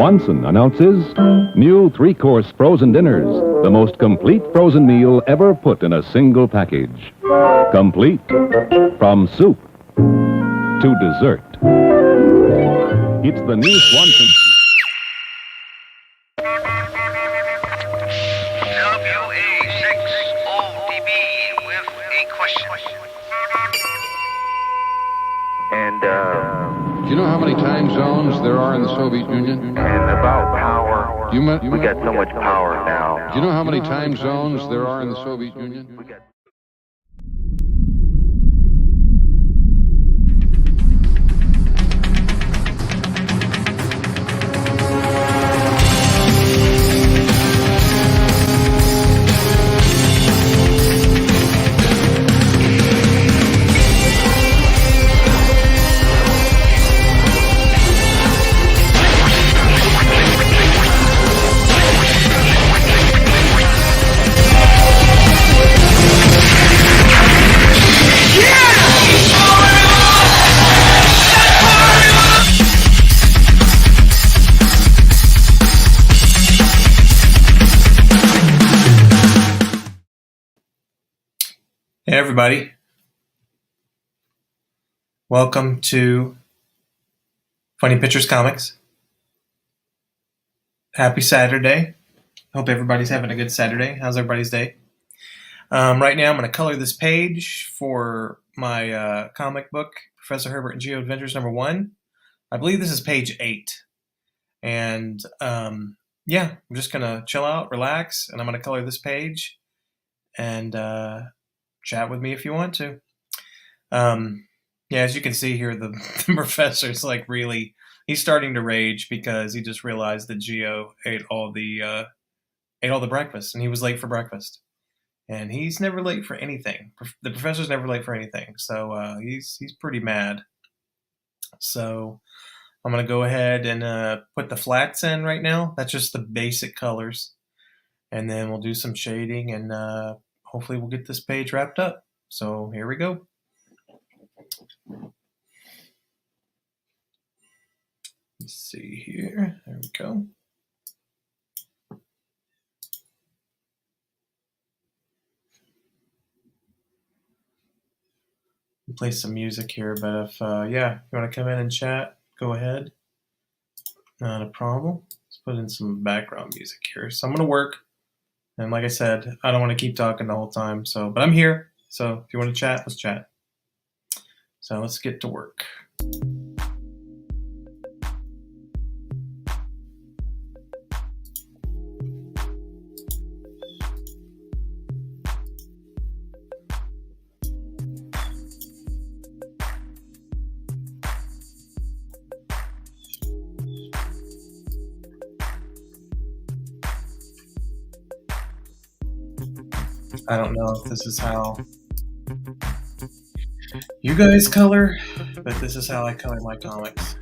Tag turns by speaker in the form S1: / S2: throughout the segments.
S1: Swanson announces new three-course frozen dinners, the most complete frozen meal ever put in a single package. Complete from soup to dessert. It's the new Swanson.
S2: WA6ODB with a question. And,
S3: Do you know how many time zones there are in the Soviet Union?
S2: and about power.
S3: Do you
S2: We got so much power now.
S3: Do you know how many time zones there are in the Soviet Union?
S2: We got
S4: Hey everybody, welcome to Funny Pictures Comics. Happy Saturday. Hope everybody's having a good Saturday. How's everybody's day? Right now I'm going to color this page for my comic book, Professor Herbert and G.E.O. Adventures #1. I believe this is page 8. And yeah, I'm just going to chill out, relax, and I'm going to color this page and chat with me if you want to. Yeah, as you can see here, the professor's like really, he's starting to rage because he just realized that G.E.O. ate all the breakfast, and he was late for breakfast. And he's never late for anything. The professor's never late for anything, so he's pretty mad. So I'm gonna go ahead and put the flats in right now. That's just the basic colors, and then we'll do some shading and hopefully we'll get this page wrapped up. So here we go. Let's see here. There we go. We'll play some music here, but if yeah, if you want to come in and chat, go ahead. Not a problem. Let's put in some background music here. So I'm gonna work. And like I said, I don't want to keep talking the whole time, but I'm here. So if you want to chat, let's chat. So let's get to work. I don't know if this is how you guys color, but this is how I color my comics.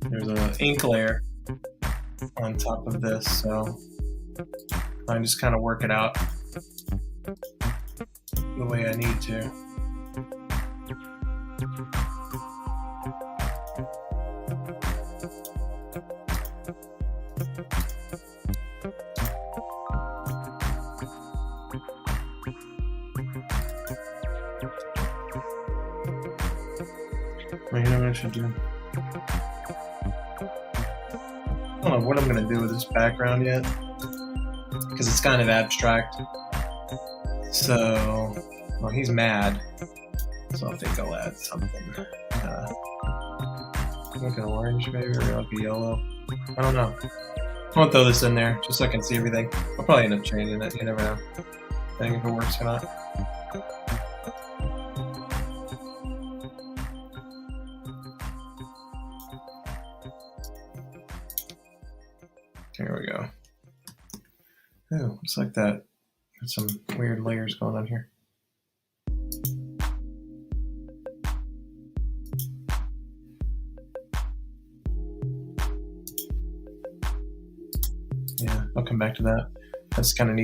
S4: There's an ink layer on top of this, so I just kind of work it out the way I need to. Well, you know what I should do? I don't know what I'm going to do with this background yet, because it's kind of abstract. So, well, he's mad, so I think I'll add something. Like an orange maybe, or like a yellow. I don't know. I won't throw this in there, just so I can see everything. I'll probably end up changing it, you never know. Depending if it works or not. Here we go. Oh, looks like that. There's some weird layers going on here. Yeah, I'll come back to that. That's kind of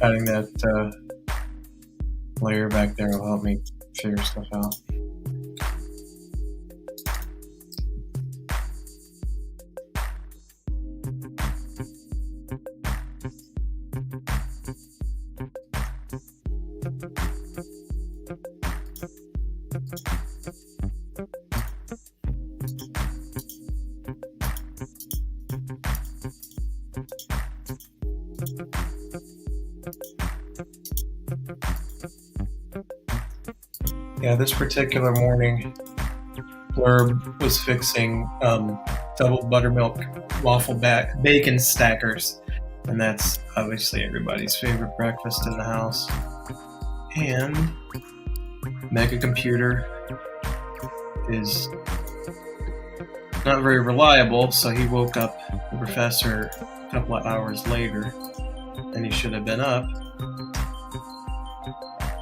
S4: adding that layer back there will help me figure stuff out. Yeah, this particular morning, Blurb was fixing double buttermilk waffle bacon stackers, and that's obviously everybody's favorite breakfast in the house. And Mega Computer is not very reliable, so he woke up the professor a couple of hours later than he should have been up,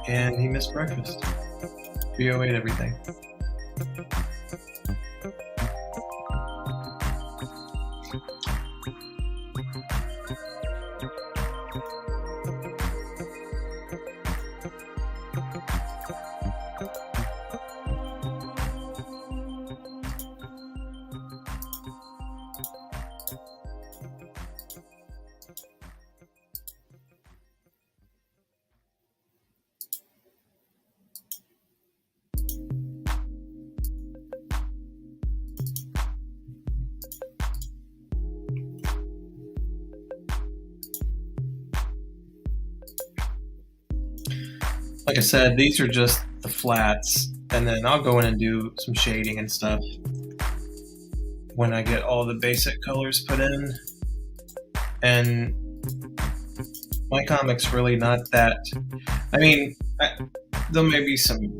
S4: and he missed breakfast. G.E.O. ate everything. Like I said, these are just the flats, and then I'll go in and do some shading and stuff when I get all the basic colors put in. And my comic's really not that. I mean, there may be some,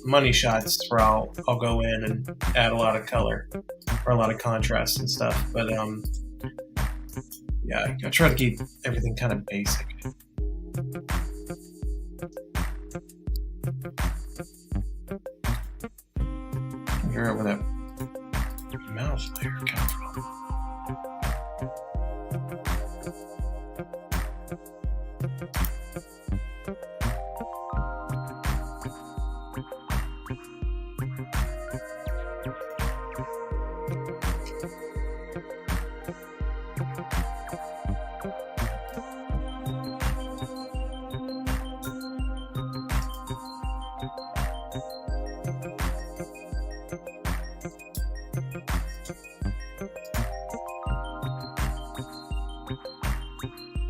S4: money shots where I'll go in and add a lot of color or a lot of contrast and stuff. But yeah, I try to keep everything kind of basic. Figure out where that mouse layer came from.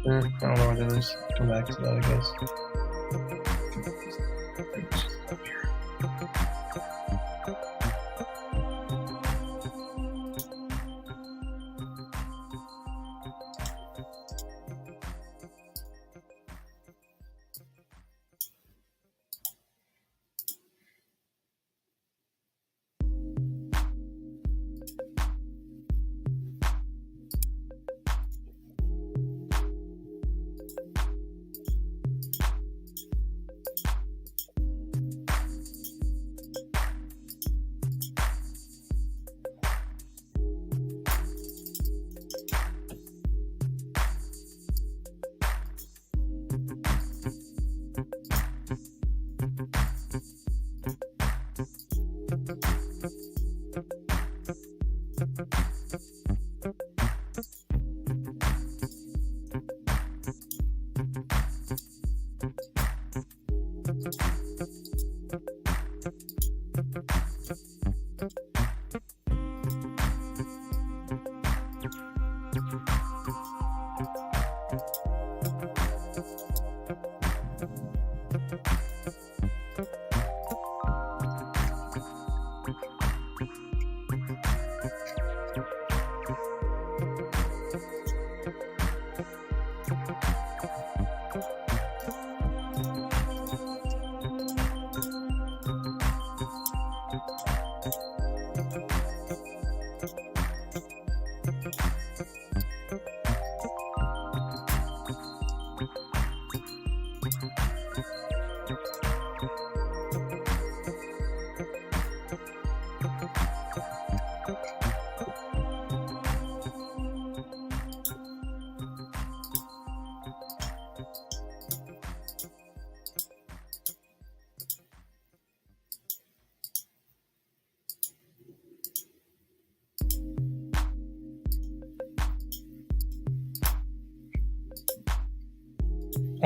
S4: I don't know what it is. Come back to that, I guess.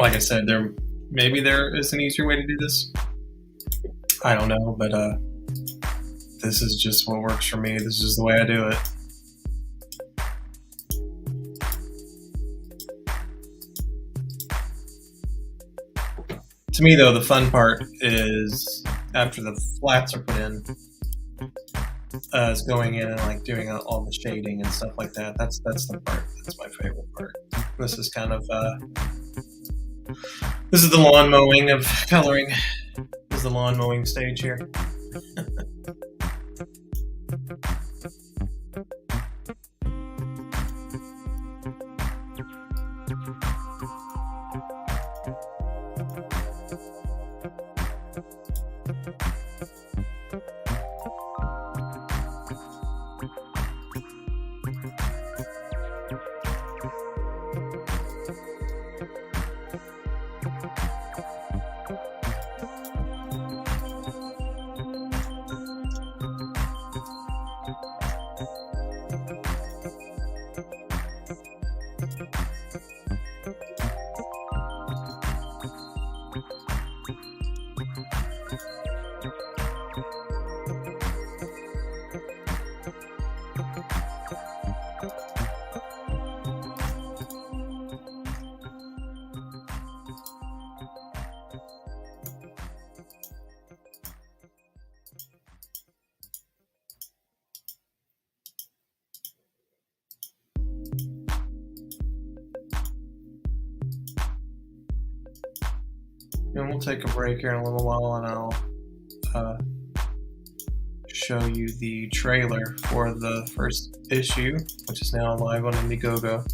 S4: like I said, maybe there is an easier way to do this. I don't know, but this is just what works for me. This is the way I do it. To me, though, the fun part is after the flats are put in, is going in and like doing all the shading and stuff like that. That's the part. That's my favorite part. This is kind of this is the lawn mowing of coloring. This is the lawn mowing stage here. And we'll take a break here in a little while, and I'll show you the trailer for the first issue, which is now live on Indiegogo.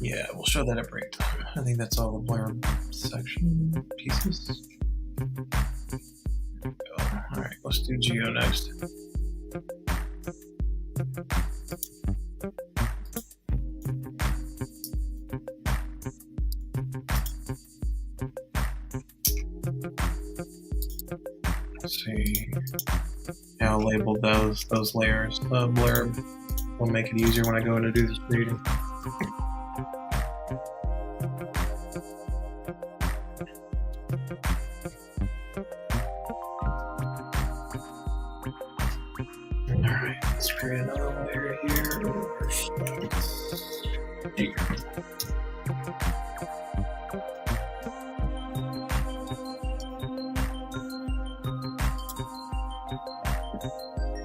S4: Yeah, we'll show that at break time. I think that's all the blurb section pieces. Alright, let's do G.E.O next. Let's see. Yeah, I'll label those layers. The blurb will make it easier when I go in to do this reading. Alright, let's create another layer here.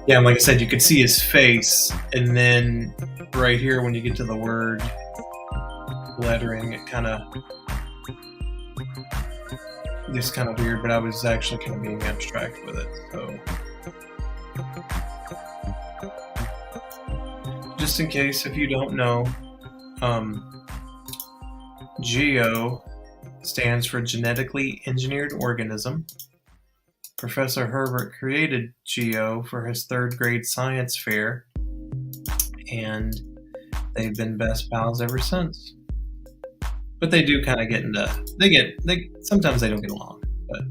S4: Yeah, and like I said, you could see his face, and then right here when you get to the word lettering, it kind of gets kind of weird, but I was actually kind of being abstract with it, so just in case if you don't know, G.E.O stands for Genetically Engineered Organism. Professor Herbert created G.E.O for his 3rd grade science fair, and they've been best pals ever since. But they do kind of get into, sometimes they don't get along, but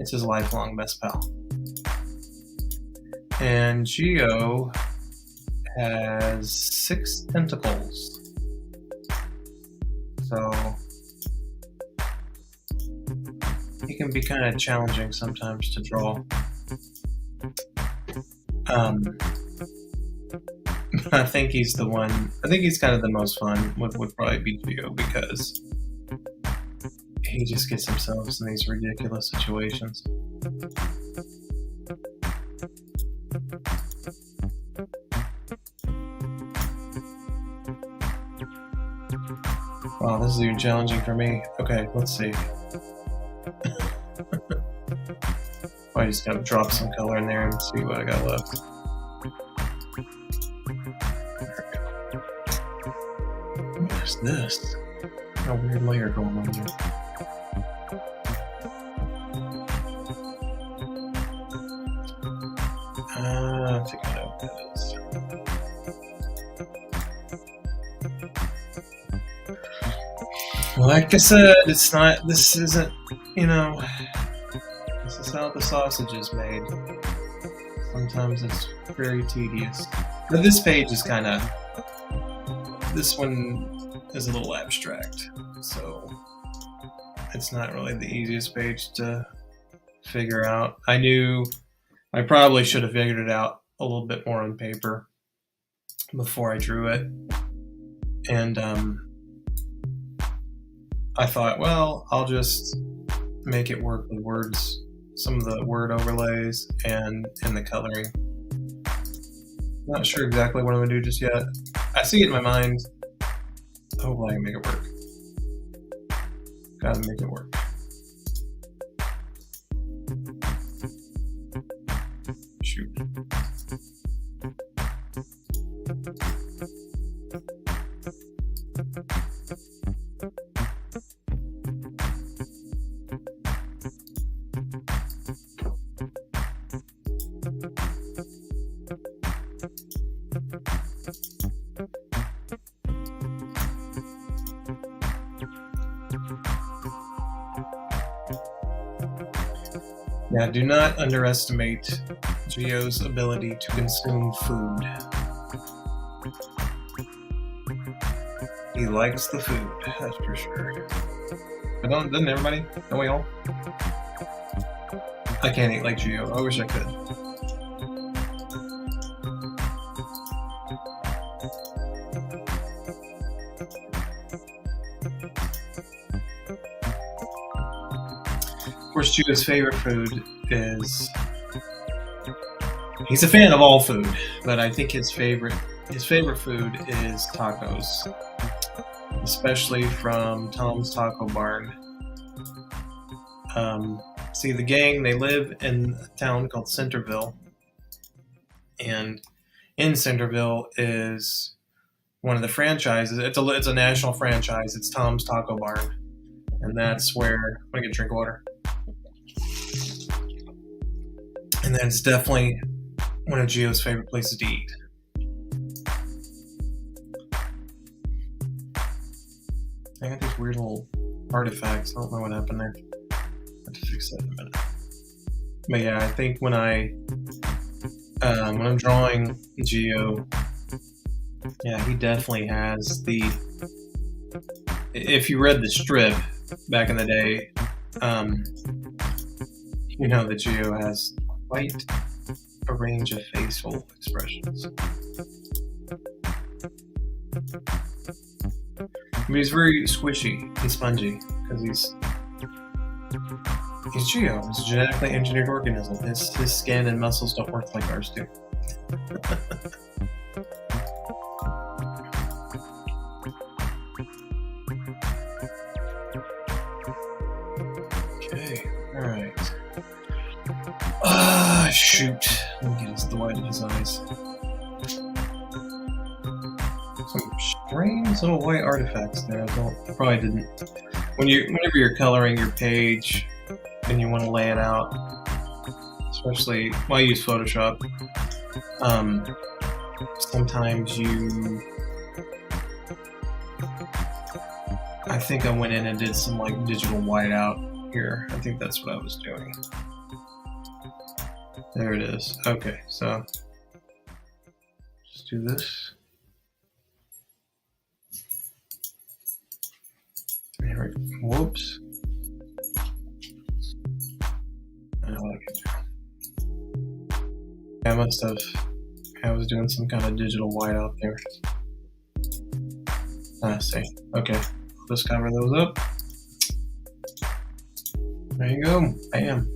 S4: it's his lifelong best pal. And G.E.O has 6 tentacles. So he can be kind of challenging sometimes to draw. I think he's the one. I think he's kind of the most fun. Would probably be G.E.O because he just gets himself in these ridiculous situations. Wow, this is even challenging for me. Okay, let's see. I just gotta drop some color in there and see what I got left. What is this? A weird layer going on here. I think I know what that is. Like I said, it's not, this isn't, you know, this is how the sausage is made. Sometimes it's very tedious. But this page is kind of this one is a little abstract, so it's not really the easiest page to figure out. I knew I probably should have figured it out a little bit more on paper before I drew it, and I thought, well, I'll just make it work with words, some of the word overlays and the coloring. Not sure exactly what I'm gonna do just yet. I see it in my mind. Hopefully I can make it work. Gotta make it work. Shoot. Now, do not underestimate G.E.O's ability to consume food. He likes the food, that's for sure. But doesn't everybody? Don't we all? I can't eat like G.E.O. I wish I could. Of course, G.E.O's favorite food is... He's a fan of all food, but I think his favorite food is tacos, especially from Tom's Taco Barn. See, the gang, they live in a town called Centerville, and in Centerville is one of the franchises. It's a national franchise. It's Tom's Taco Barn, and that's where I'm gonna get a drink of water. And that's definitely one of G.E.O's favorite places to eat. I got these weird little artifacts. I don't know what happened there. I have to fix that in a minute. But yeah, I think when I'm drawing G.E.O, yeah, he definitely has the... If you read the strip back in the day, you know that G.E.O has quite a range of facial expressions. I mean, he's very squishy and spongy because he's G.E.O. He's a genetically engineered organism. His skin and muscles don't work like ours do. Okay, all right. Shoot. Let me get the white of his eyes. Some strange little white artifacts there. I probably didn't. Whenever you're coloring your page and you want to lay it out, especially I use Photoshop. Sometimes I think I went in and did some like digital whiteout here. I think that's what I was doing. There it is. Okay, so just do this. There we go. Whoops. I was doing some kind of digital whiteout there. I see. Okay, let's cover those up. There you go. Bam.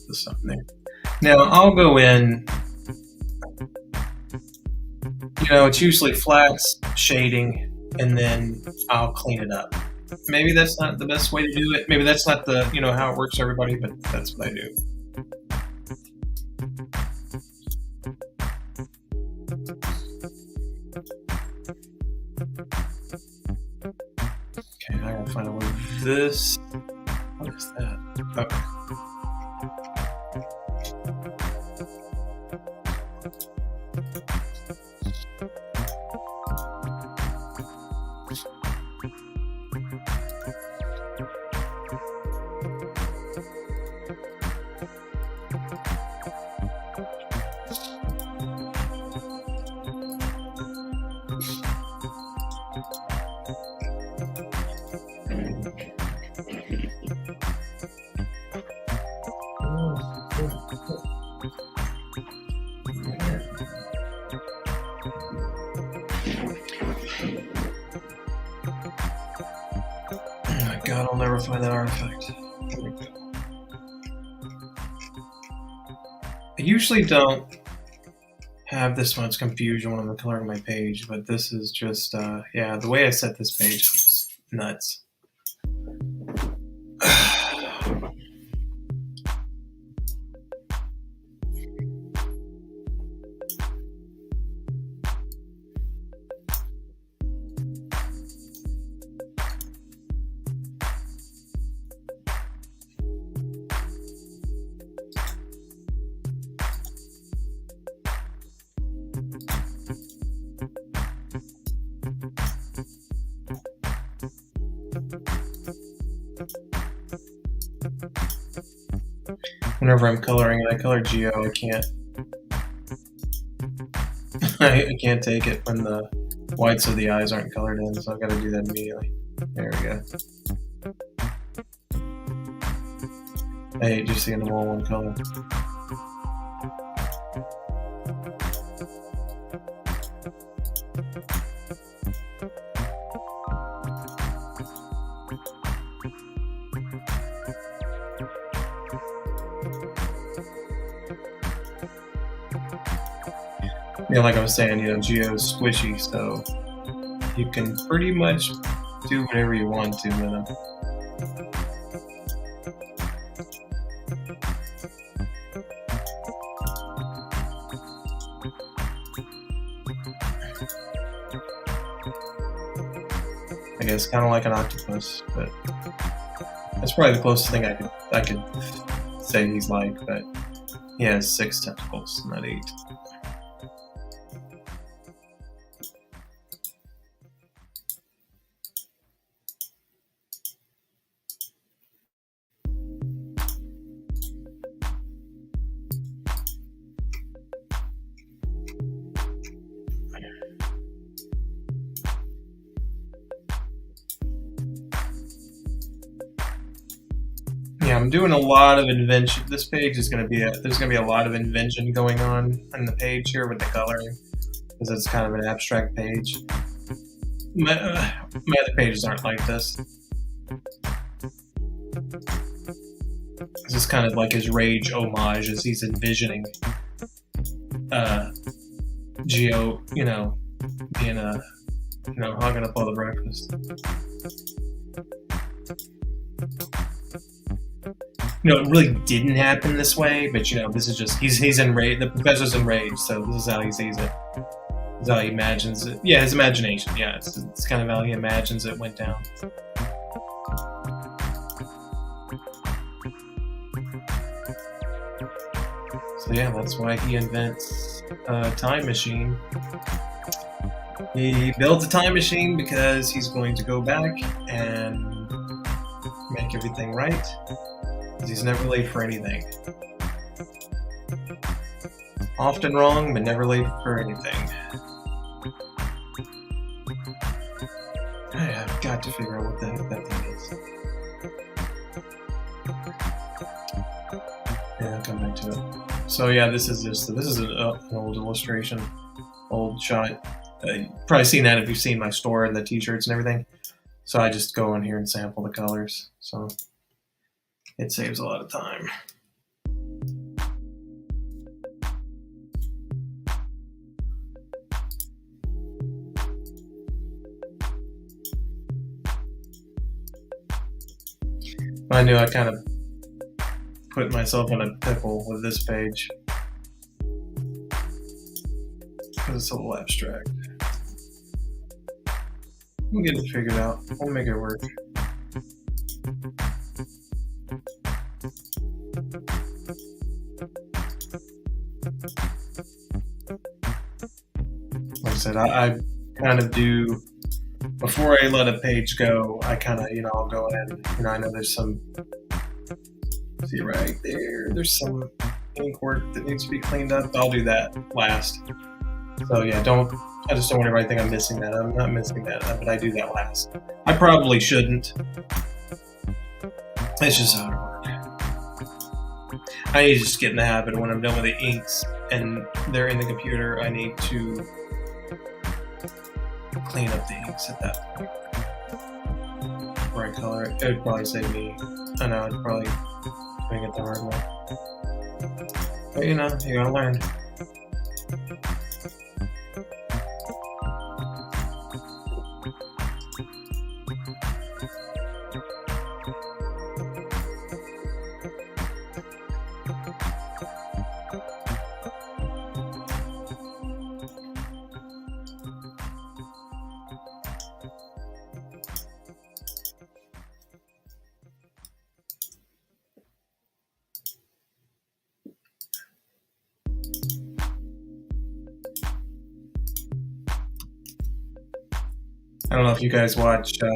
S4: Put something there. Now I'll go in. It's usually flats, shading, and then I'll clean it up. Maybe that's not the best way to do it. Maybe that's not the how it works for everybody, but that's what I do. Okay, I gotta find a way with this. What is that? Okay. I'll never find that artifact. I usually don't have this much confusion when I'm coloring my page, but this is just, yeah, the way I set this page was nuts. Whenever I'm coloring and I color G.E.O, I can't I can't take it when the whites of the eyes aren't colored in, so I've got to do that immediately. There we go. I hate just seeing them all one color. Yeah, like I was saying, G.E.O is squishy, so you can pretty much do whatever you want to with them. I guess kind of like an octopus, but that's probably the closest thing I could say he's like. But he has 6 tentacles, not 8. Yeah, I'm doing a lot of invention. This page is going to be there's going to be a lot of invention going on the page here with the coloring, because it's kind of an abstract page. My other pages aren't like this. This is kind of like his rage homage as he's envisioning G.E.O, being hogging up all the breakfast. It really didn't happen this way, but this is just he's enraged. The professor's enraged, so this is how he sees it. This is how he imagines it. Yeah, his imagination. Yeah, it's kind of how he imagines it went down. So yeah, that's why he invents a time machine. He builds a time machine because he's going to go back and make everything right. He's never late for anything. Often wrong, but never late for anything. I've got to figure out what the heck that thing is. Yeah, I'll come back to it. So yeah, this is an old illustration, old shot. You've probably seen that if you've seen my store and the t-shirts and everything. So I just go in here and sample the colors. So it saves a lot of time. I knew I kind of put myself in a pickle with this page because it's a little abstract. We'll get it figured out. We'll make it work. Like I said, I kind of do, before I let a page go, I kind of, I'll go in, I know there's some, see right there, there's some ink work that needs to be cleaned up. I'll do that last. So yeah, I just don't want everybody to think I'm missing that. I'm not missing that, but I do that last. I probably shouldn't. It's just how it works. I need to just get in the habit of when I'm done with the inks and they're in the computer, I need to clean up the inks at that point. before I color it. It would probably save me. I know, I'd probably doing it the hard way. But you know, you gotta learn. I don't know if you guys watch, you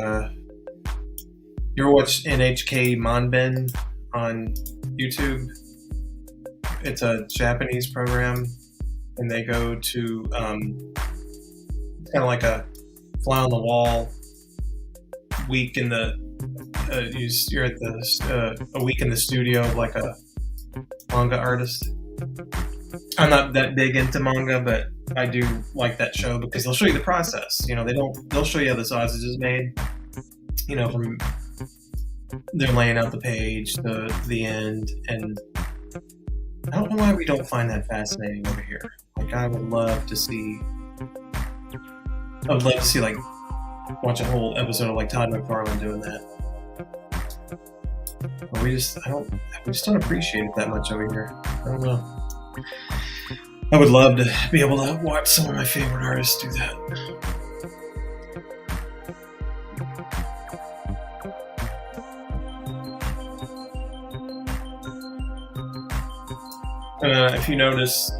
S4: ever watch NHK Manben on YouTube? It's a Japanese program, and they go to, it's kind of like a fly on the wall week in the, you're at the, a week in the studio of like a manga artist. I'm not that big into manga, but I do like that show because they'll show you the process. You know, they'll show you how the sausage is made. You know, from they're laying out the page to the end, and I don't know why we don't find that fascinating over here. Like, I would love to see like watch a whole episode of like Todd McFarlane doing that. But we just don't appreciate it that much over here. I don't know. I would love to be able to watch some of my favorite artists do that. If you notice,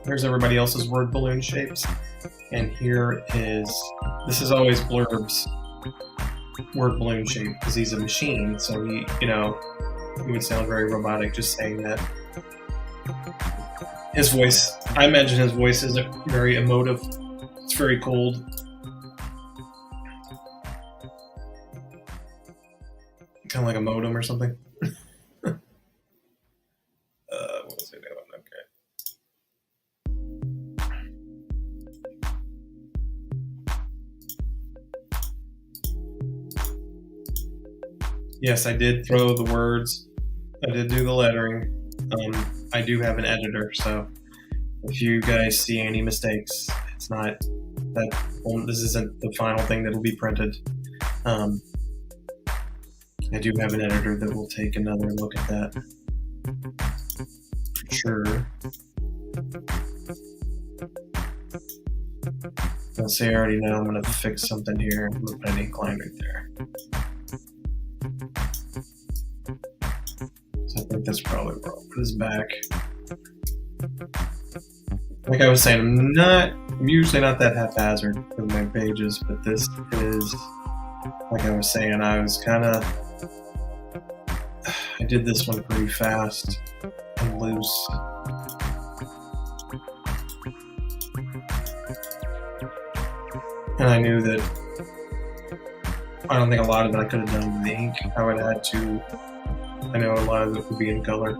S4: here's everybody else's word balloon shapes, and this is always Blurb's word balloon shape because he's a machine, so he would sound very robotic just saying that. His voice, I imagine his voice is very emotive. It's very cold. Kind of like a modem or something. What was I doing? Okay. Yes, I did throw the words. I did do the lettering. I do have an editor, so if you guys see any mistakes, it's not that this isn't the final thing that will be printed. I do have an editor that will take another look at that for sure. Let's say I already know I'm going to fix something here. I'm going to put an incline right there. I think that's probably where I'll put his back. Like I was saying, I'm usually not that haphazard with my pages, but this is, like I was saying, I did this one pretty fast and loose. And I knew that I don't think a lot of it I could have done with the ink. I would have had to. I know a lot of it would be in color.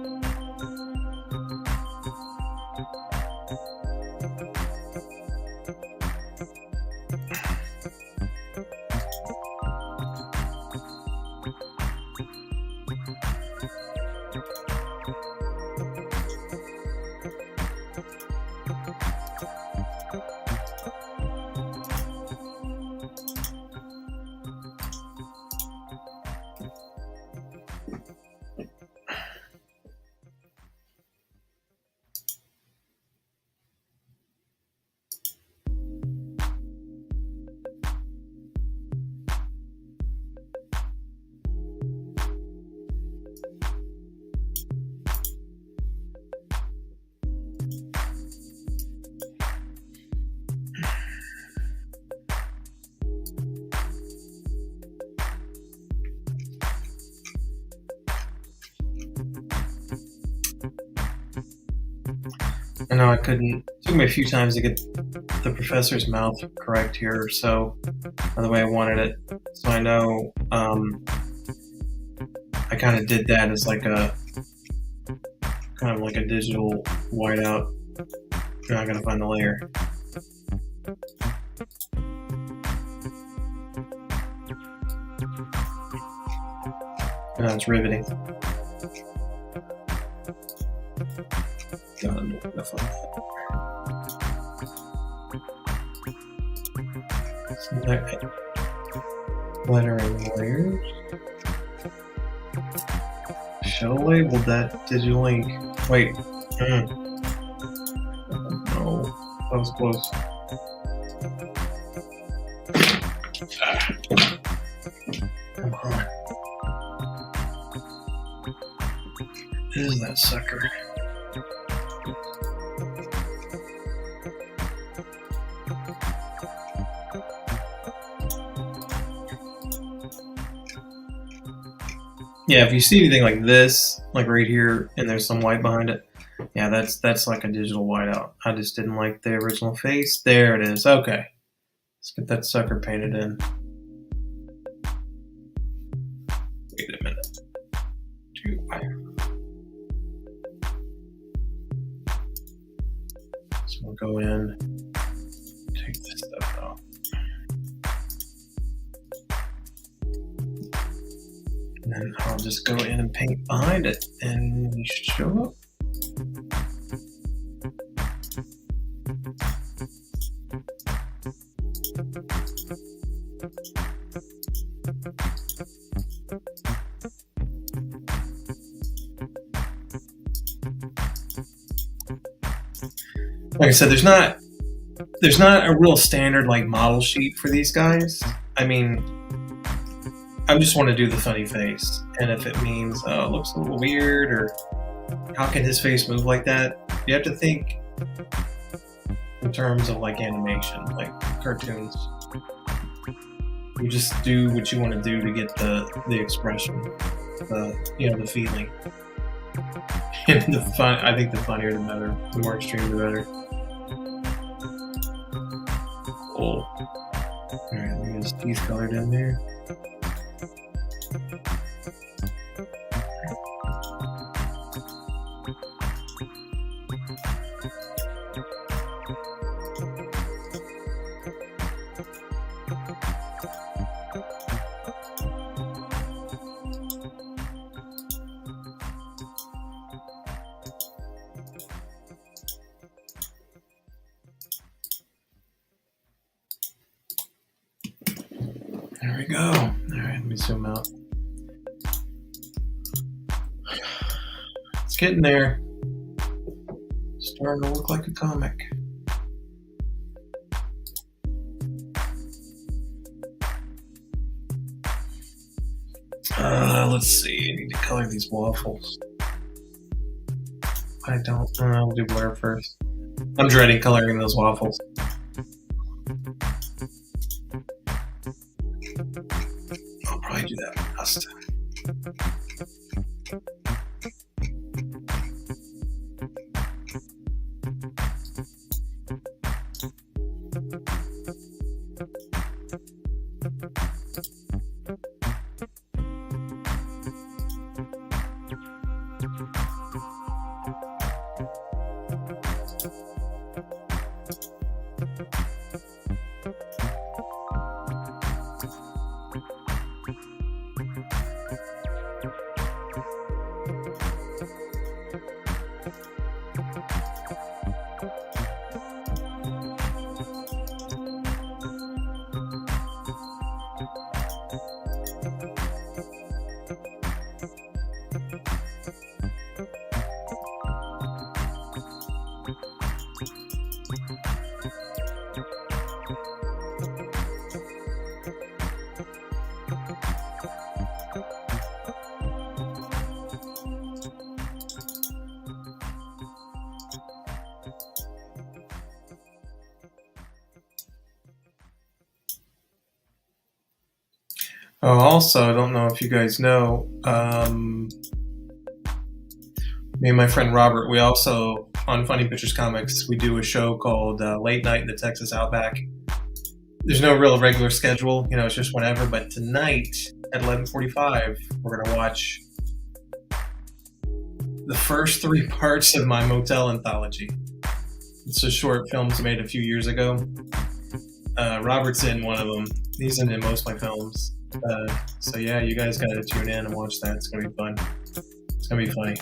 S4: I know I couldn't. It took me a few times to get the professor's mouth correct here, so the way I wanted it. So I know I kind of did that as like a kind of like a digital whiteout. Now I gotta find the layer. No, it's riveting. God, enough of that. Select lettering layers. Should have labeled that digilink. Wait. No. That was close. Come on. Is that sucker? Yeah, if you see anything like this, like right here, and there's some white behind it, yeah, that's like a digital whiteout. I just didn't like the original face. There it is. Okay. Let's get that sucker painted in. Wait a minute. So we'll go in, take this stuff out. And then I'll just go in and paint behind it and show up. Like I said, there's not a real standard like model sheet for these guys. I mean, I just want to do the funny face, and if it means it looks a little weird or how can his face move like that, you have to think in terms of like animation, like cartoons. You just do what you want to do to get the expression, the feeling. And the fun, I think the funnier the better, the more extreme the better. Cool. Alright, let me get his teeth colored in there. There we go. All right, let me zoom out. It's getting there. Starting to look like a comic. Let's see. I need to color these waffles. I don't. I'll do blur first. I'm dreading coloring those waffles. I'll probably do that last. Oh, also, I don't know if you guys know, me and my friend Robert, we also, on Funny Pictures Comics, we do a show called Late Night in the Texas Outback. There's no real regular schedule, it's just whenever, but tonight at 11:45, we're going to watch the first 3 parts of my motel anthology. It's a short films made a few years ago. Robert's in one of them. He's in most of my films. So yeah, you guys got to tune in and watch that. It's gonna be fun. It's gonna be funny.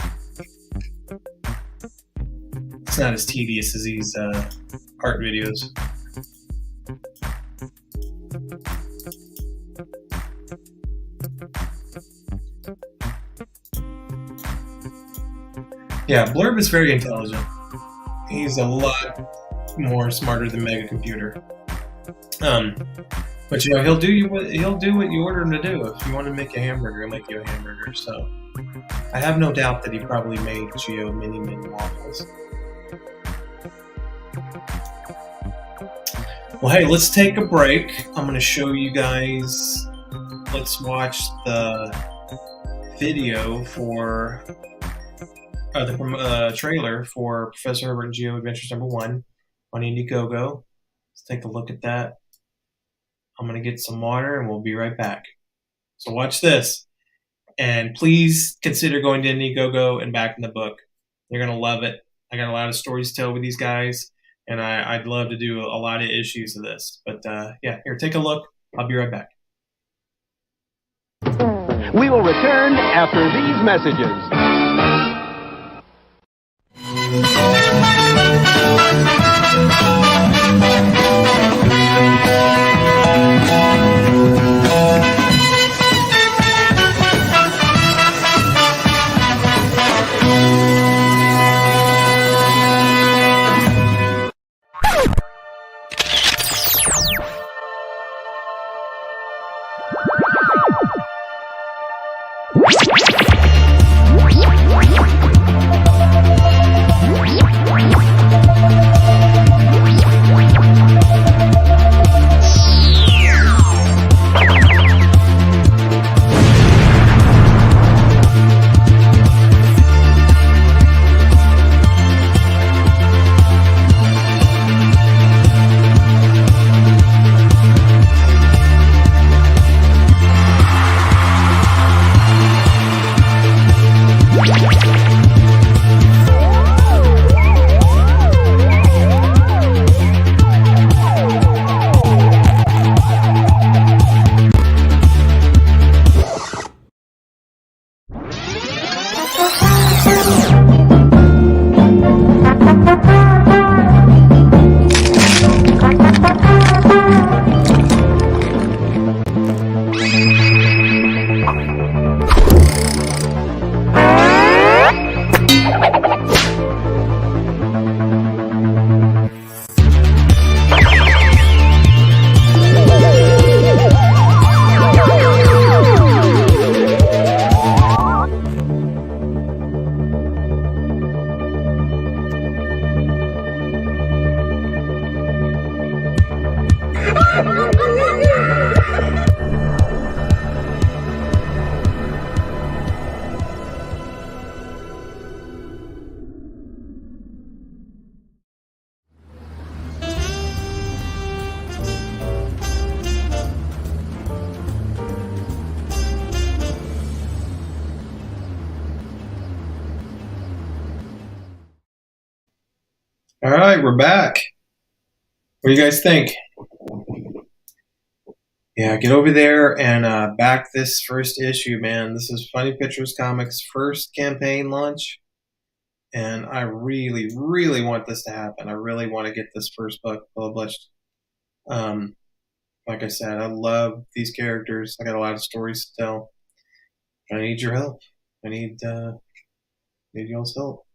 S4: It's not as tedious as these art videos. Yeah, Blurb is very intelligent. He's a lot more smarter than Mega Computer. But you know, he'll do what you order him to do. If you want to make a hamburger, he'll make you a hamburger. So I have no doubt that he probably made G.E.O. mini waffles. Well, hey, let's take a break. I'm going to show you guys. Let's watch the video for the trailer for Professor Herbert and G.E.O. Adventures #1 on Indiegogo. Let's take a look at that. I'm going to get some water and we'll be right back. So watch this. And please consider going to Indiegogo and backing the book. You're going to love it. I got a lot of stories to tell with these guys, and I'd love to do a lot of issues of this. But yeah, here, take a look. I'll be right back.
S5: We will return after these messages.
S4: All right, we're back. What do you guys think? Yeah, get over there and back this first issue, man. This is Funny Pictures Comics' first campaign launch, and I really, really want this to happen. I really want to get this first book published. Like I said, I love these characters. I got a lot of stories to tell. I need your help. I need y'all's help.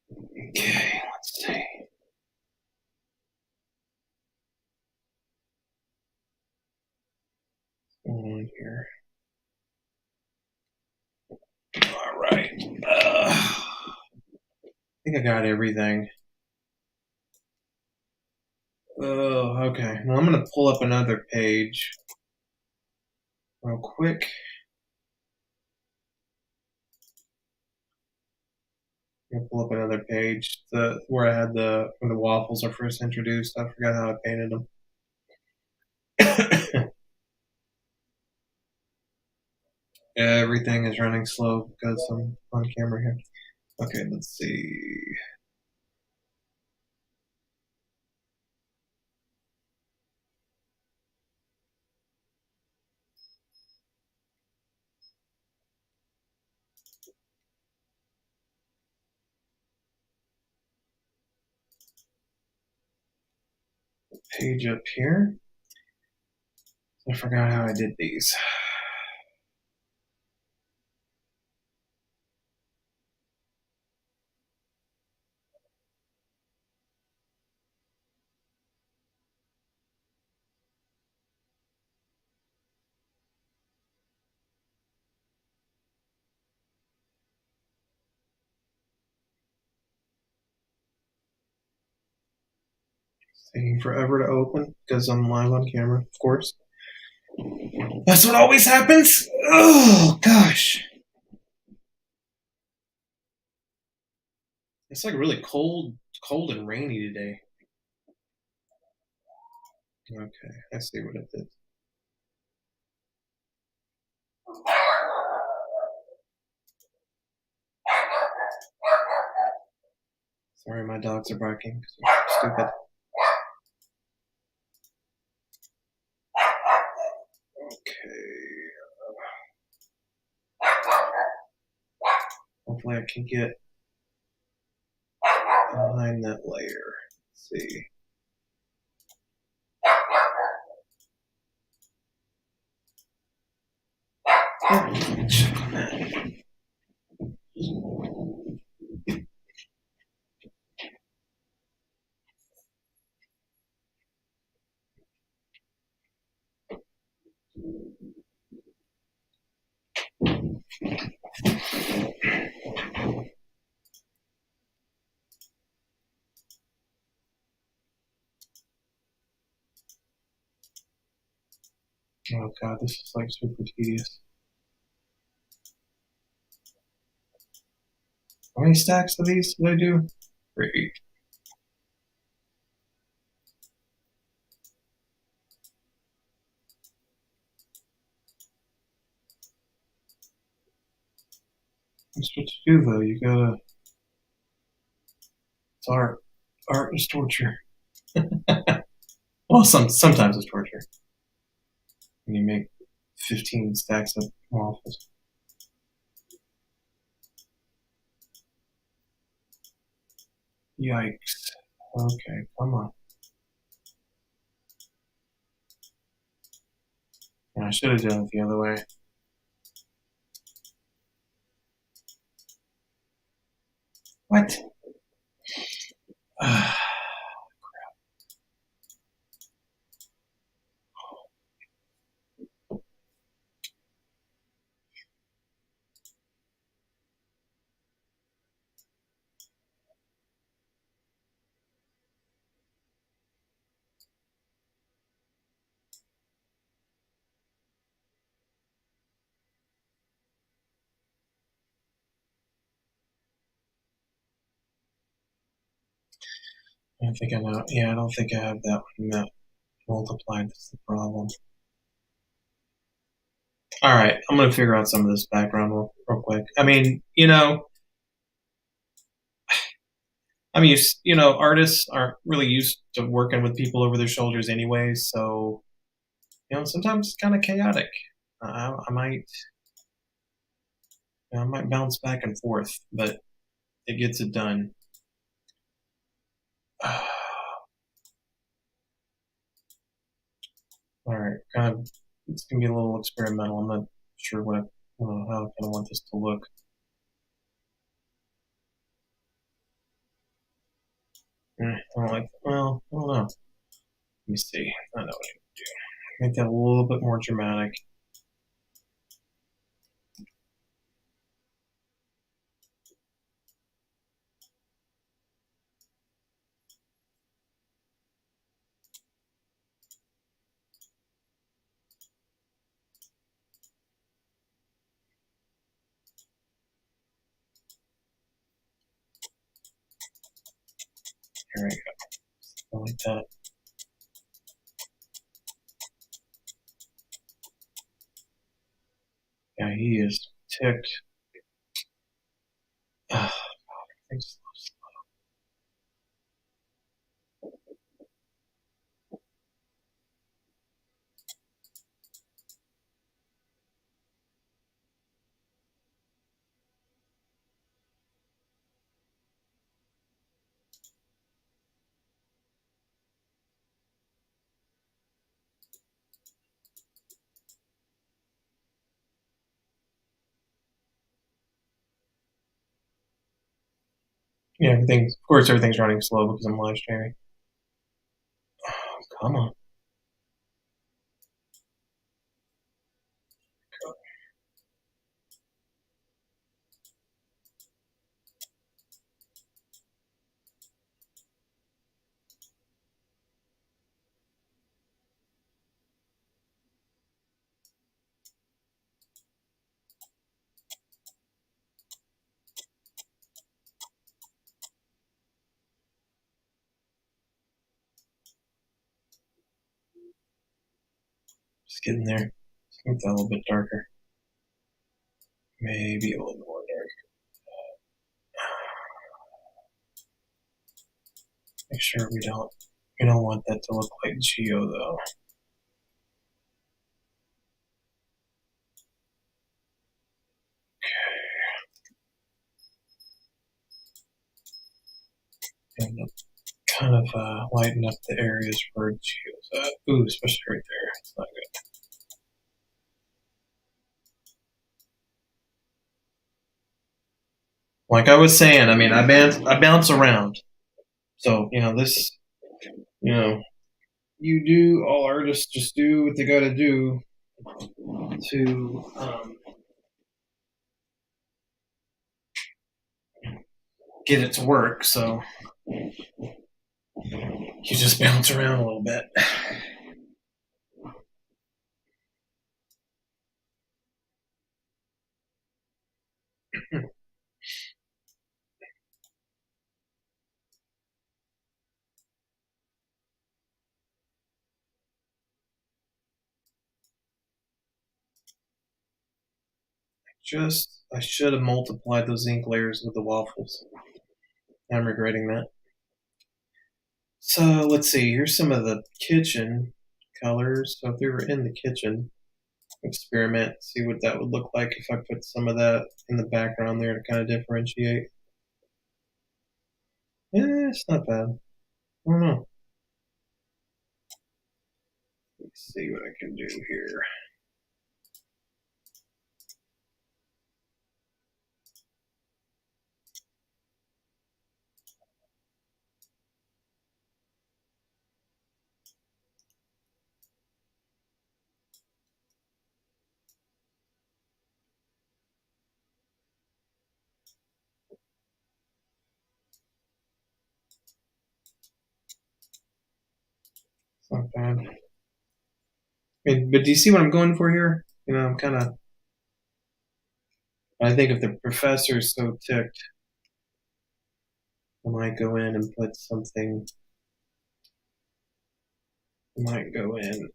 S4: Okay, let's see. What's going on here? All right. I think I got everything. Oh, okay. Well, I'm going to pull up another page real quick. I'm going to pull up another page where I had when the waffles are first introduced. I forgot how I painted them. Everything is running slow because I'm on camera here. Okay, let's see. page up here. I forgot how I did these. It's taking forever to open because I'm live on camera, of course. That's what always happens. Oh gosh. It's like really cold and rainy today. Okay, I see what it did. Sorry, my dogs are barking because they're stupid. Okay. Hopefully I can get behind that layer. Let's see. Check on that. Oh god, this is like super tedious. How many stacks of these did I do? 3. That's what to do though. You gotta. It's art. Art is torture. Well, sometimes it's torture. When you make 15 stacks of waffles. Yikes. Okay, come on. Yeah, I should have done it the other way. What? I think I know. Yeah, I don't think I have that one multiplied. That's the problem. All right, I'm gonna figure out some of this background real quick. I mean, artists aren't really used to working with people over their shoulders anyway, so sometimes it's kind of chaotic. I might bounce back and forth, but it gets it done. All right, it's gonna be a little experimental. I'm not sure how I want this to look. I don't know. Let me see. I know what I can do. Make that a little bit more dramatic. Here we go. Like that. Yeah, he is ticked. Thanks. Yeah, everything's, of course, everything's running slow because I'm live streaming. Oh, come on. Just getting there. Let's make that a little bit darker. Maybe a little more dark. Make sure we don't want that to look like G.E.O though. And kind of lighten up the areas where G.E.O's at. Ooh, especially right there. It's not good. Like I was saying, I mean, I bounce around. So, this, you do, all artists just do what they gotta do to get it to work. So, you just bounce around a little bit. I should have multiplied those ink layers with the waffles. I'm regretting that. So let's see. Here's some of the kitchen colors. So if we were in the kitchen, experiment, see what that would look like if I put some of that in the background there to kind of differentiate. It's not bad. I don't know. Let's see what I can do here. It's not bad. But do you see what I'm going for here? I'm kind of. I think if the professor's so ticked, I might go in and put something. I might go in and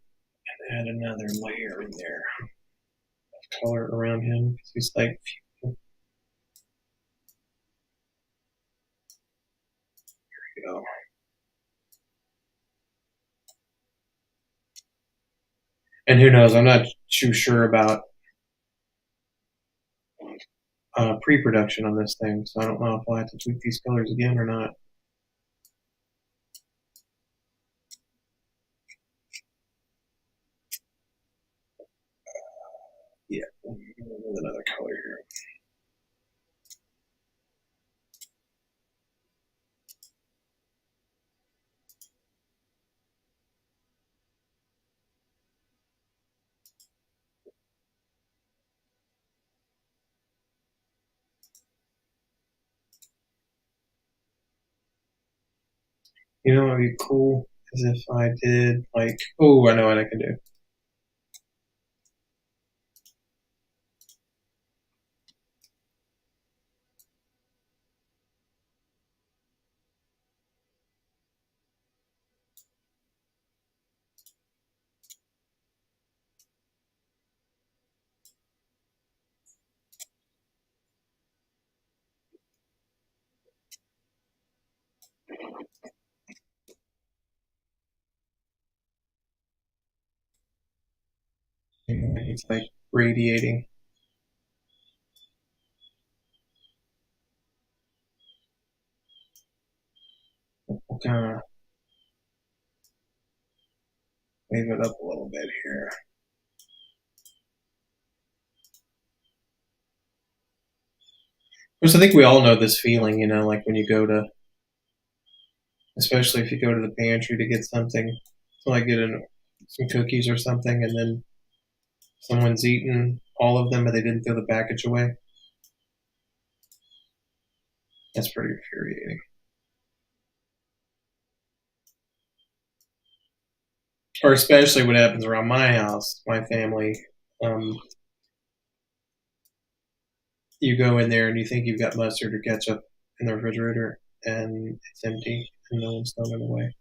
S4: add another layer in there of color around him because he's like. Here we go. And who knows? I'm not too sure about pre-production on this thing, so I don't know if I'll have to tweak these colors again or not. Yeah, with another color here. What would be cool is if I did like, oh, I know what I can do. It's like radiating. We'll kind of wave it up a little bit here. course, I think we all know this feeling, you know, like when you go to, especially if you go to the pantry to get something, so like get some cookies or something, and then someone's eaten all of them, but they didn't throw the package away. That's pretty infuriating. Or especially what happens around my house, my family. You go in there and you think you've got mustard or ketchup in the refrigerator, and it's empty, and no one's thrown it away.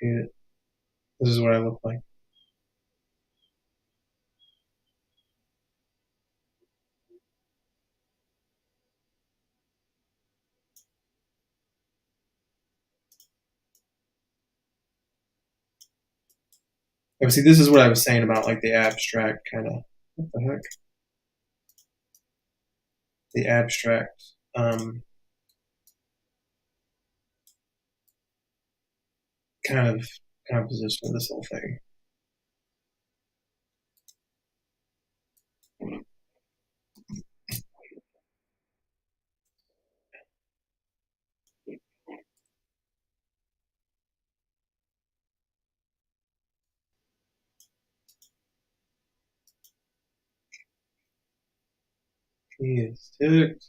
S4: Hate it. This is what I look like. See, this is what I was saying about like the abstract kind of, what the heck? The abstract kind of composition of this whole thing. He is ticked.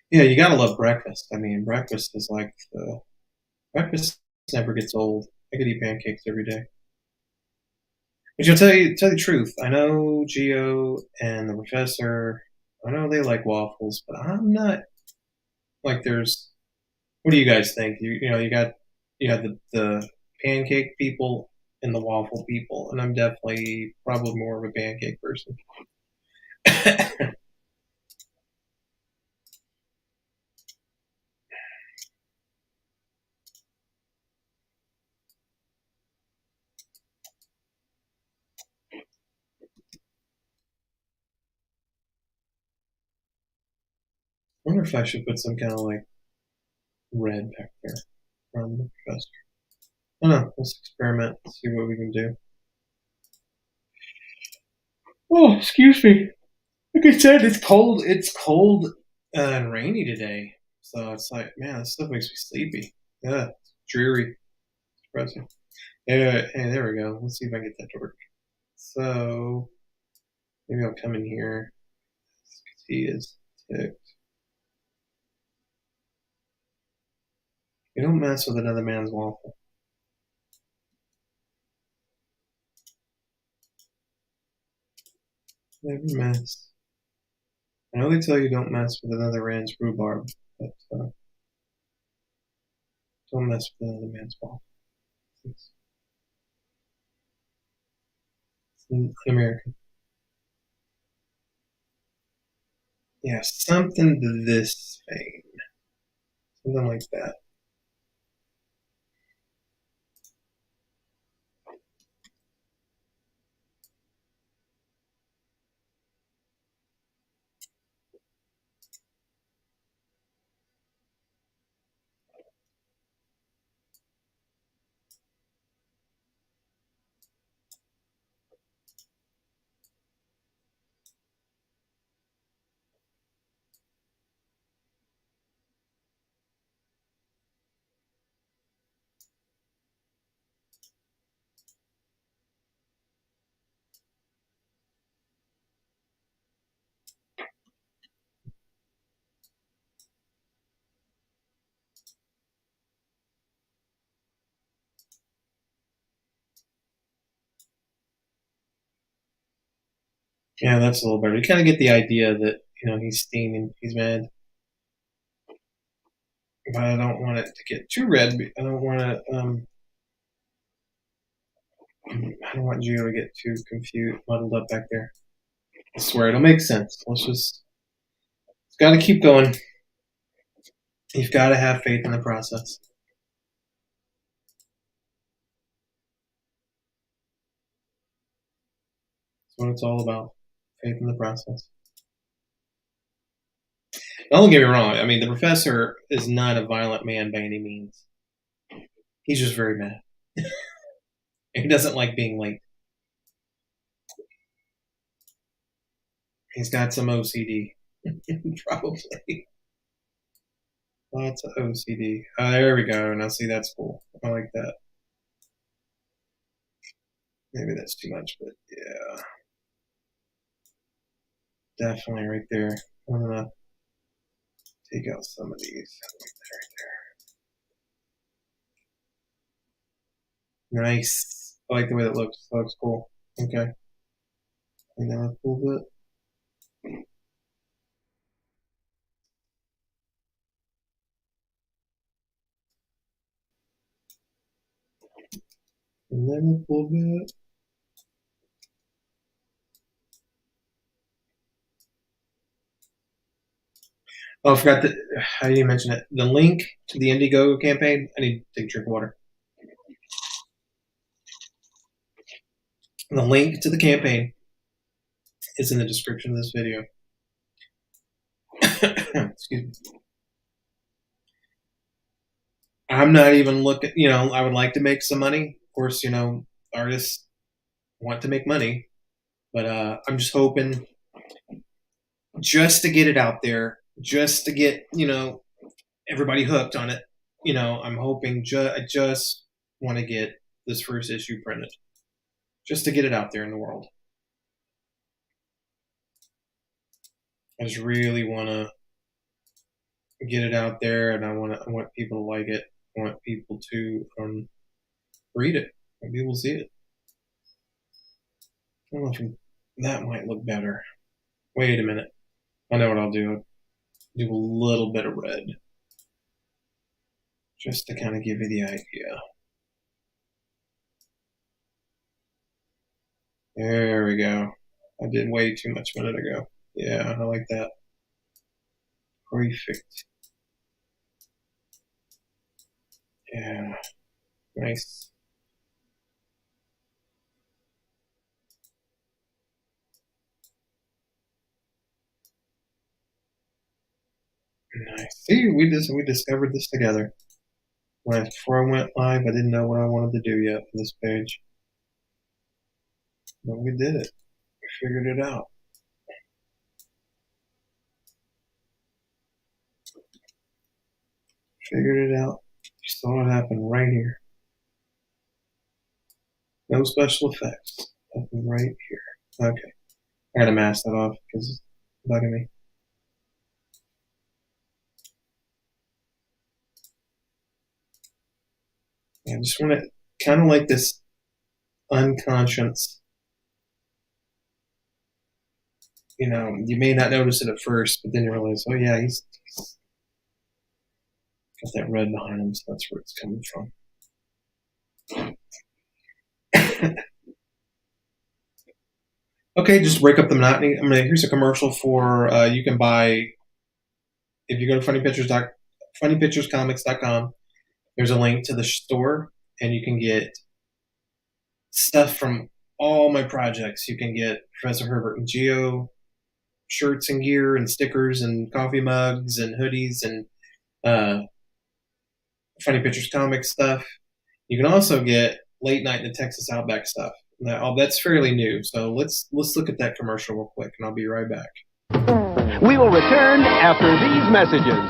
S4: Yeah, you gotta love breakfast. I mean, breakfast is like breakfast never gets old. I could eat pancakes every day. But you'll tell you the truth. I know G.E.O and the professor. I know they like waffles, but I'm not. Like, there's. What do you guys think? You know you got the pancake people and the waffle people, and I'm definitely probably more of a pancake person. I wonder if I should put some kind of like red back there from the professor. I don't know. Let's experiment. See what we can do. Oh, excuse me. Like I said, it's cold. It's cold and rainy today, so it's like, man, this stuff makes me sleepy. Yeah, it's dreary, depressing. Yeah, hey, there we go. Let's see if I can get that to work. So maybe I'll come in here. He is ticked. You don't mess with another man's waffle. Never mess. I know they tell you don't mess with another man's rhubarb, but don't mess with another man's waffle. It's un-American. Yeah, something to this vein. Something like that. Yeah, that's a little better. You kind of get the idea that, you know, he's steaming, he's mad. But I don't want it to get too red. I don't want to. I don't want G.E.O to get too confused, muddled up back there. I swear it'll make sense. It's got to keep going. You've got to have faith in the process. That's what it's all about. Faith in the process. Now, don't get me wrong. I mean, the professor is not a violent man by any means. He's just very mad. He doesn't like being late. He's got some OCD. Probably. Lots of OCD. There we go. Now see, that's cool. I like that. Maybe that's too much, but yeah. Definitely right there. I'm gonna take out some of these. Right there. Nice. I like the way that looks. That looks cool. Okay. And now a little bit. And then a little bit. Oh, I forgot that. How do you mention it? The link to the Indiegogo campaign. I need to take a drink of water. The link to the campaign is in the description of this video. Excuse me. I'm not even looking, I would like to make some money. Of course, artists want to make money, but I'm just hoping just to get it out there, just to get, everybody hooked on it. I'm hoping I just want to get this first issue printed just to get it out there in the world. I just really want to get it out there, and I want people to like it. I want people to read it. I want people to see it. I don't know if that might look better. Wait a minute. I know what I'll do. I'll do a little bit of red, just to kind of give you the idea. There we go. I did way too much a minute ago. Yeah, I like that. Perfect. Yeah, nice. Nice. See, we discovered this together. Before I went live, I didn't know what I wanted to do yet for this page, but we did it. We figured it out. Figured it out. You saw it happen right here. No special effects. Happened right here. Okay. I gotta mask that off because it's bugging me. I just want to kind of like this unconscious. You may not notice it at first, but then you realize, oh yeah, he's got that red behind him, so that's where it's coming from. Okay, just break up the monotony. Here's a commercial for you can buy if you go to funnypicturescomics.com. There's a link to the store, and you can get stuff from all my projects. You can get Professor Herbert and G.E.O. shirts and gear and stickers and coffee mugs and hoodies and Funny Pictures Comics stuff. You can also get Late Night in the Texas Outback stuff. Now, that's fairly new, so let's look at that commercial real quick, and I'll be right back.
S5: We will return after these messages.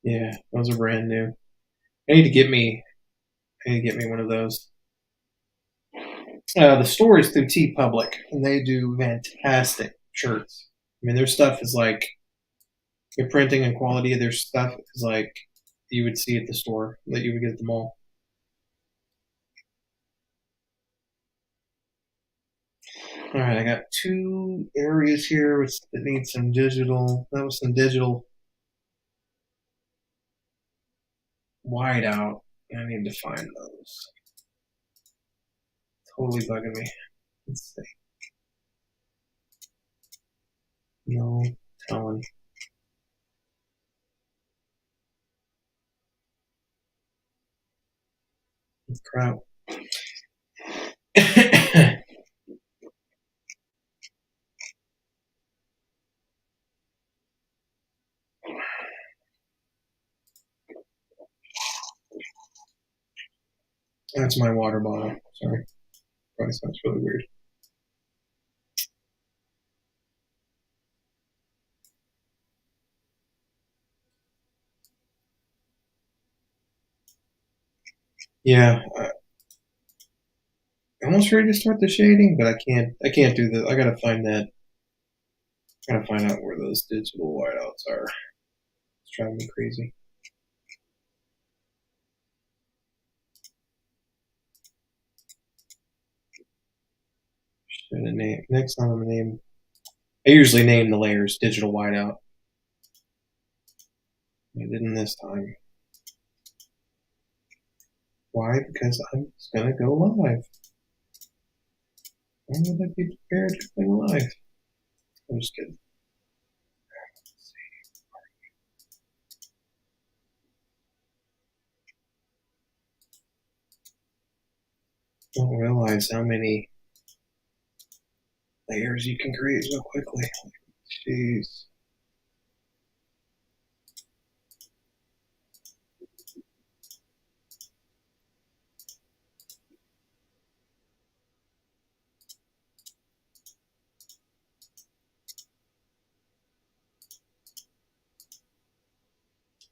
S4: Yeah, those are brand new. I need to get me one of those. The store is through TeePublic, and they do fantastic shirts. Their stuff is like the printing and quality of their stuff is like you would see at the store that you would get at the mall. All right, I got two areas here that need some digital. That was some digital whiteout. I need to find those. Totally bugging me. Let's see. No telling. Crap. That's my water bottle. Sorry. Probably sounds really weird. Yeah, I'm almost ready to start the shading, but I can't. I can't do that. I gotta find that. I gotta find out where those digital whiteouts are. It's driving me crazy. Should have named next time. I'm gonna name. I usually name the layers digital whiteout. I didn't this time. Why? Because I'm just gonna go live. Why would I be prepared to go live? I'm just kidding. Don't realize how many layers you can create so quickly. Jeez.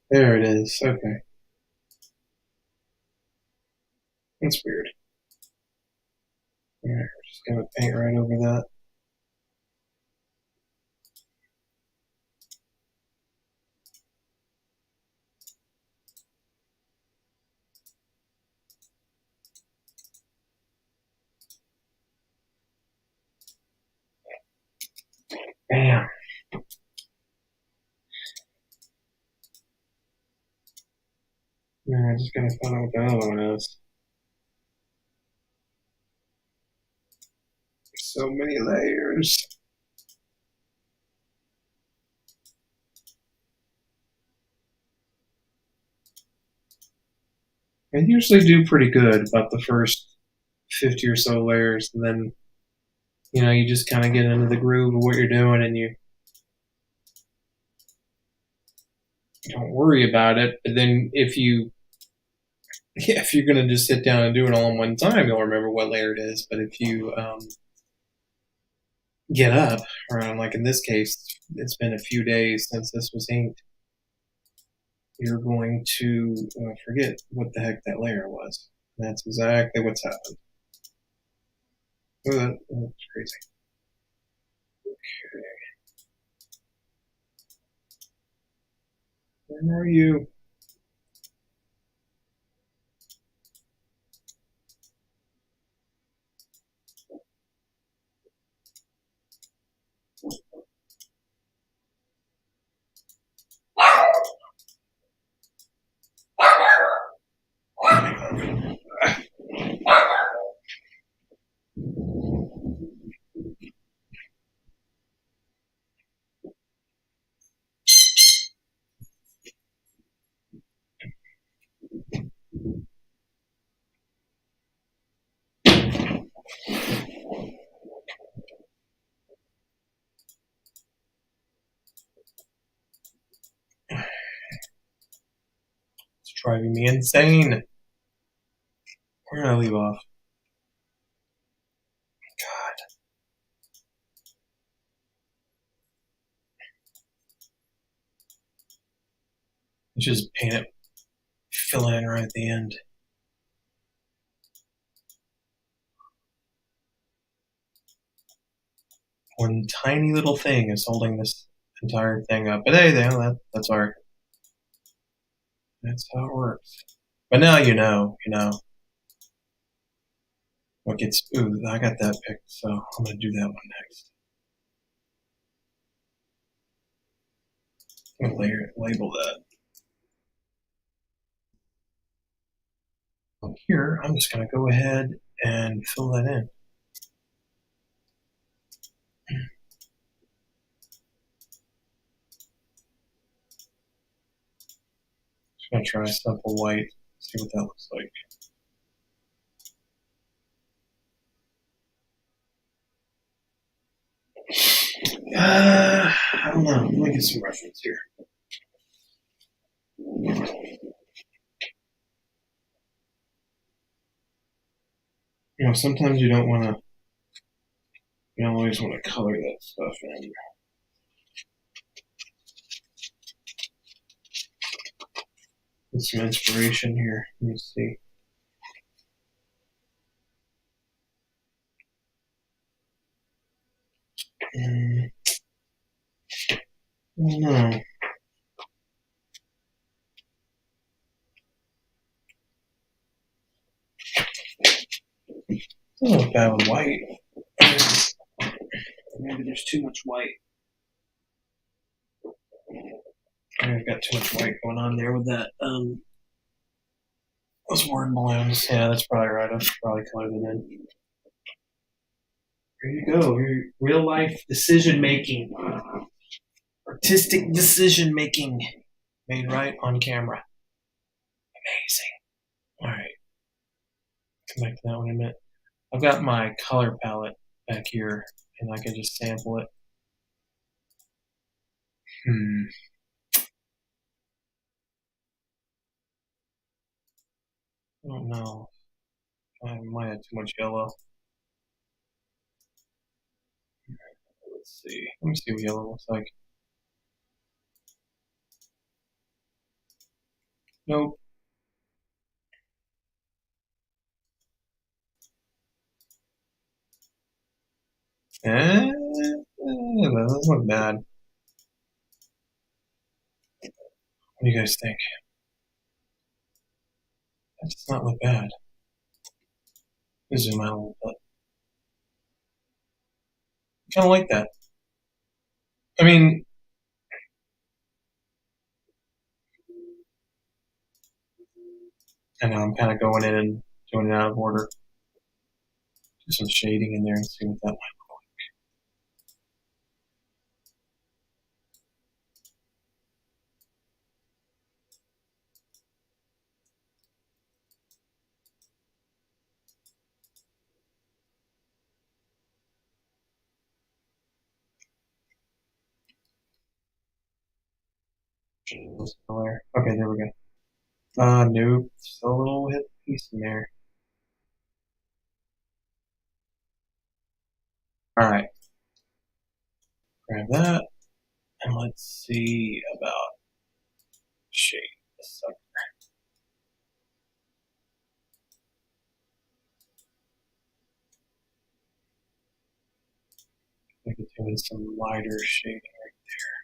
S4: There it is. Okay. That's weird. Alright, we're just gonna paint right over that. Bam. Yeah, I just gotta find out what the other one is. So many layers. I usually do pretty good about the first 50 or so layers, and then you just kind of get into the groove of what you're doing, and you don't worry about it. But then if you're gonna just sit down and do it all in one time, you'll remember what layer it is. But if you get up around, like in this case, it's been a few days since this was inked, you're going to forget what the heck that layer was. And that's exactly what's happened. Oh, that's crazy. Okay. Where are you? It's driving me insane. Where did I leave off? God. Just paint it, fill it in right at the end. One tiny little thing is holding this entire thing up. But hey, that's art. That's how it works. But now you know what gets. Ooh, I got that picked, so I'm gonna do that one next. I'm gonna label that. Here, I'm just gonna go ahead and fill that in. I'm gonna try simple white. See what that looks like. I don't know. Let me get some reference here. You know, sometimes you don't want to. You don't always want to color that stuff in. Get some inspiration here. Let me see. I don't know. It's not bad with white. Maybe there's too much white. I've got too much white going on there with that. Those word balloons. Yeah, that's probably right. I should probably color them in. There you go. Your real life decision making, artistic decision making, made right on camera. Amazing. All right. Come back to that one in a minute. I've got my color palette back here, and I can just sample it. I don't know. I might have too much yellow. Let's see. Let me see what yellow looks like. Nope. That doesn't look bad. What do you guys think? That does not look bad. Let me zoom out a little bit. I kind of like that. I mean, I know I'm kind of going in and doing it out of order. Do some shading in there and see what that might look like. Okay, there we go. Nope. Still a little hit piece in there. All right. Grab that. And let's see about shade this sucker. I could do some lighter shading right there.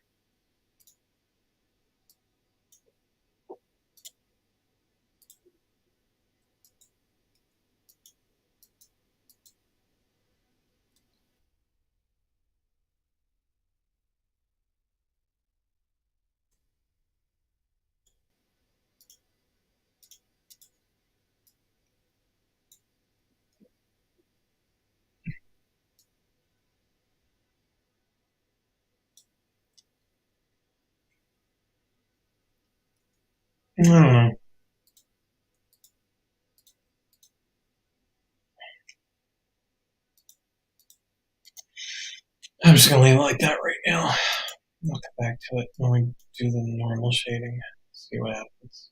S4: I don't know. I'm just gonna leave it like that right now. I'll come back to it when we do the normal shading. See what happens.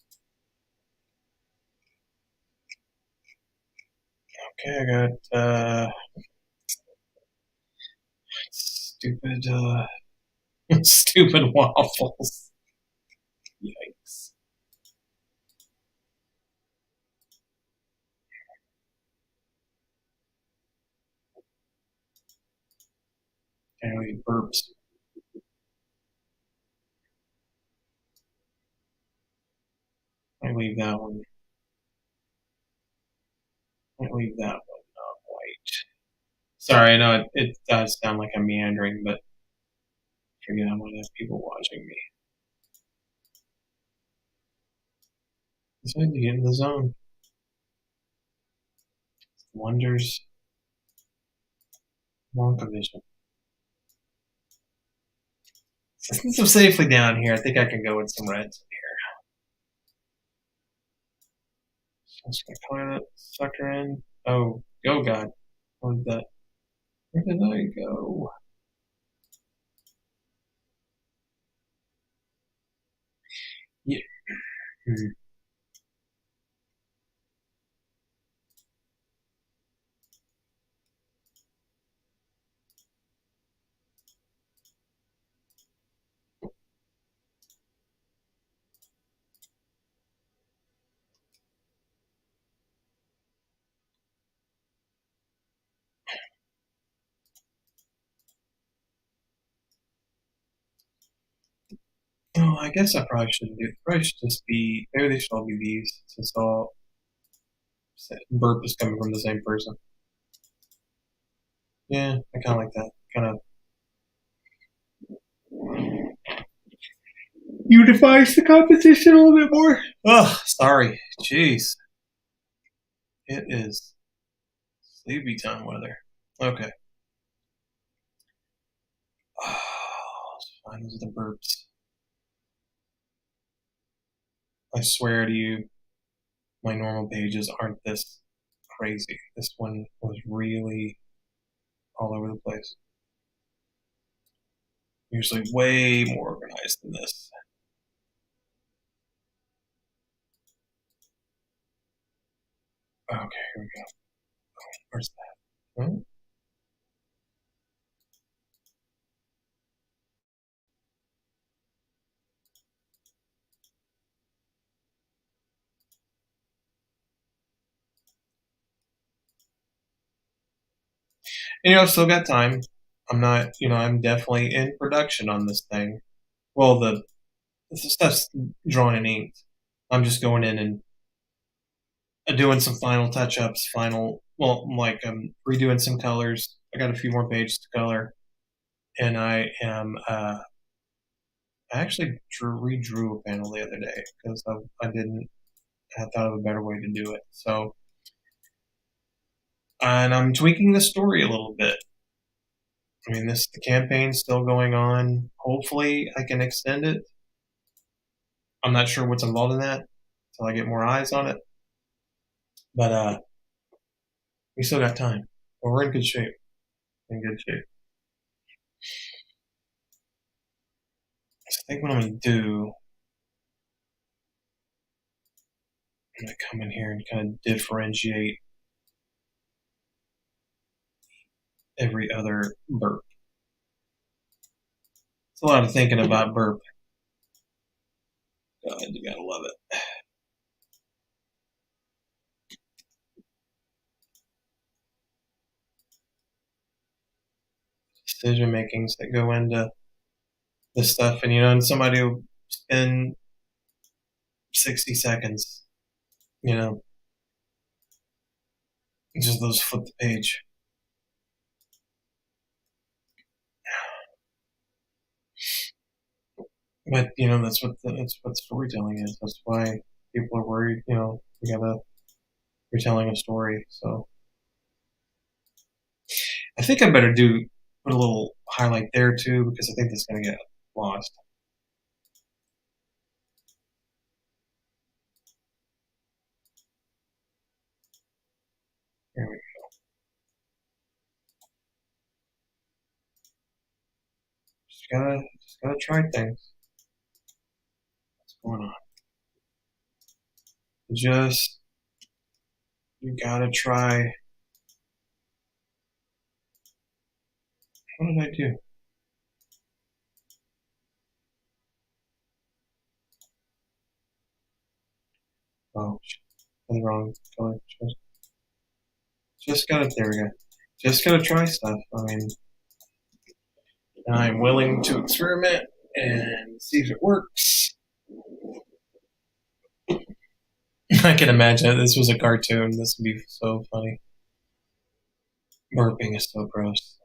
S4: Okay, I got stupid stupid waffles. Yikes. Can't eat burps. I leave that one. I leave that one white. Sorry, I know it does sound like I'm meandering, but forget I might have people watching me. Just need to get in the zone. Wonders. Wonka vision. Since I'm safely down here, I think I can go with some reds in here. I'm just gonna color that sucker in. Oh God. What is that? Where did I go? Yeah. Oh, I guess I probably shouldn't do it. Probably should just be, maybe they should all be these, since all burp is coming from the same person. Yeah, I kind of like that. Kind of unifies the composition a little bit more. Oh, sorry. Jeez. It is sleepy time weather. Okay. Oh, fine. Those are the burps. I swear to you, my normal pages aren't this crazy. This one was really all over the place. Usually way more organized than this. Okay, here we go. Where's that? Hmm? And, I've still got time. I'm not, I'm definitely in production on this thing. Well, the stuff's drawn and inked. I'm just going in and doing some final touch-ups, I'm redoing some colors. I got a few more pages to color, and I am. I actually redrew a panel the other day because I thought of a better way to do it. So, and I'm tweaking the story a little bit. I mean, the campaign's still going on. Hopefully, I can extend it. I'm not sure what's involved in that until I get more eyes on it. But we still got time. Well, we're in good shape. In good shape. I think what I'm going to do, I'm going to come in here and kind of differentiate every other burp. It's a lot of thinking about burp. God, you gotta love it. Decision makings that go into this stuff, and somebody will spend 60 seconds, just those flip the page. But that's what storytelling is. That's why people are worried. You're telling a story. So I think I better put a little highlight there too, because I think that's going to get lost. There we go. Just gotta try things. What's going on? You gotta try. What did I do? Oh, the wrong color. Just gotta, there we go. Just gotta try stuff. I mean, I'm willing to experiment and see if it works. I can imagine if this was a cartoon. This would be so funny. Burping is so gross.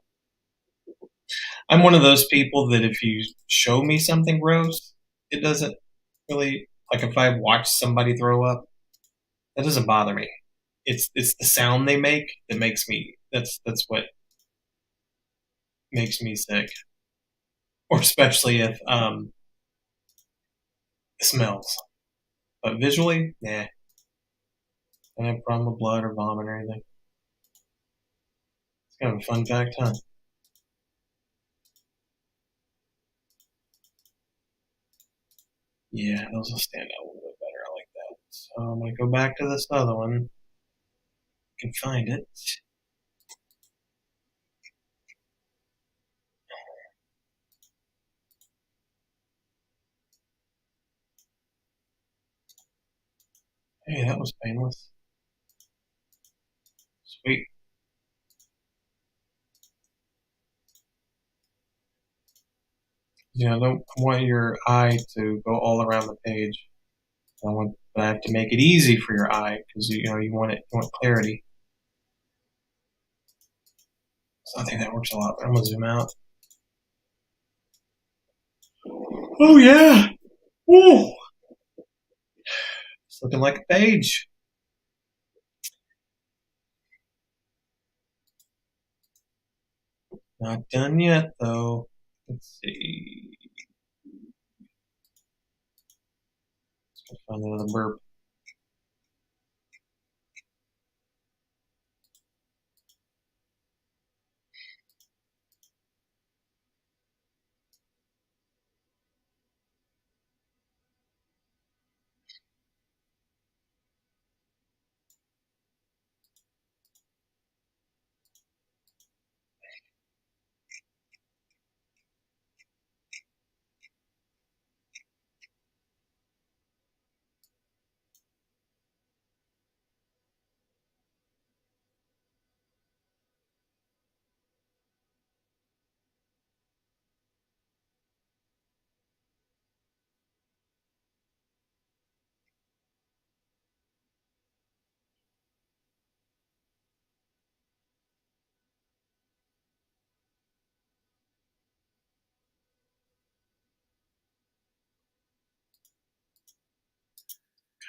S4: I'm one of those people that if you show me something gross, it doesn't really, like if I watch somebody throw up, that doesn't bother me. It's the sound they make that makes me, that's what makes me sick. Or especially if it smells. But visually, nah. Don't have a problem with blood or vomit or anything. It's kind of a fun fact, huh? Yeah, those will stand out a little bit better. I like that. So I'm going to go back to this other one. I can find it. Hey, that was painless. Sweet. I don't want your eye to go all around the page. I have to make it easy for your eye because you want clarity. So I think that works a lot. I'm gonna zoom out. Oh yeah! Woo! It's looking like a page. Not done yet though. Let's see. Let's find another burp.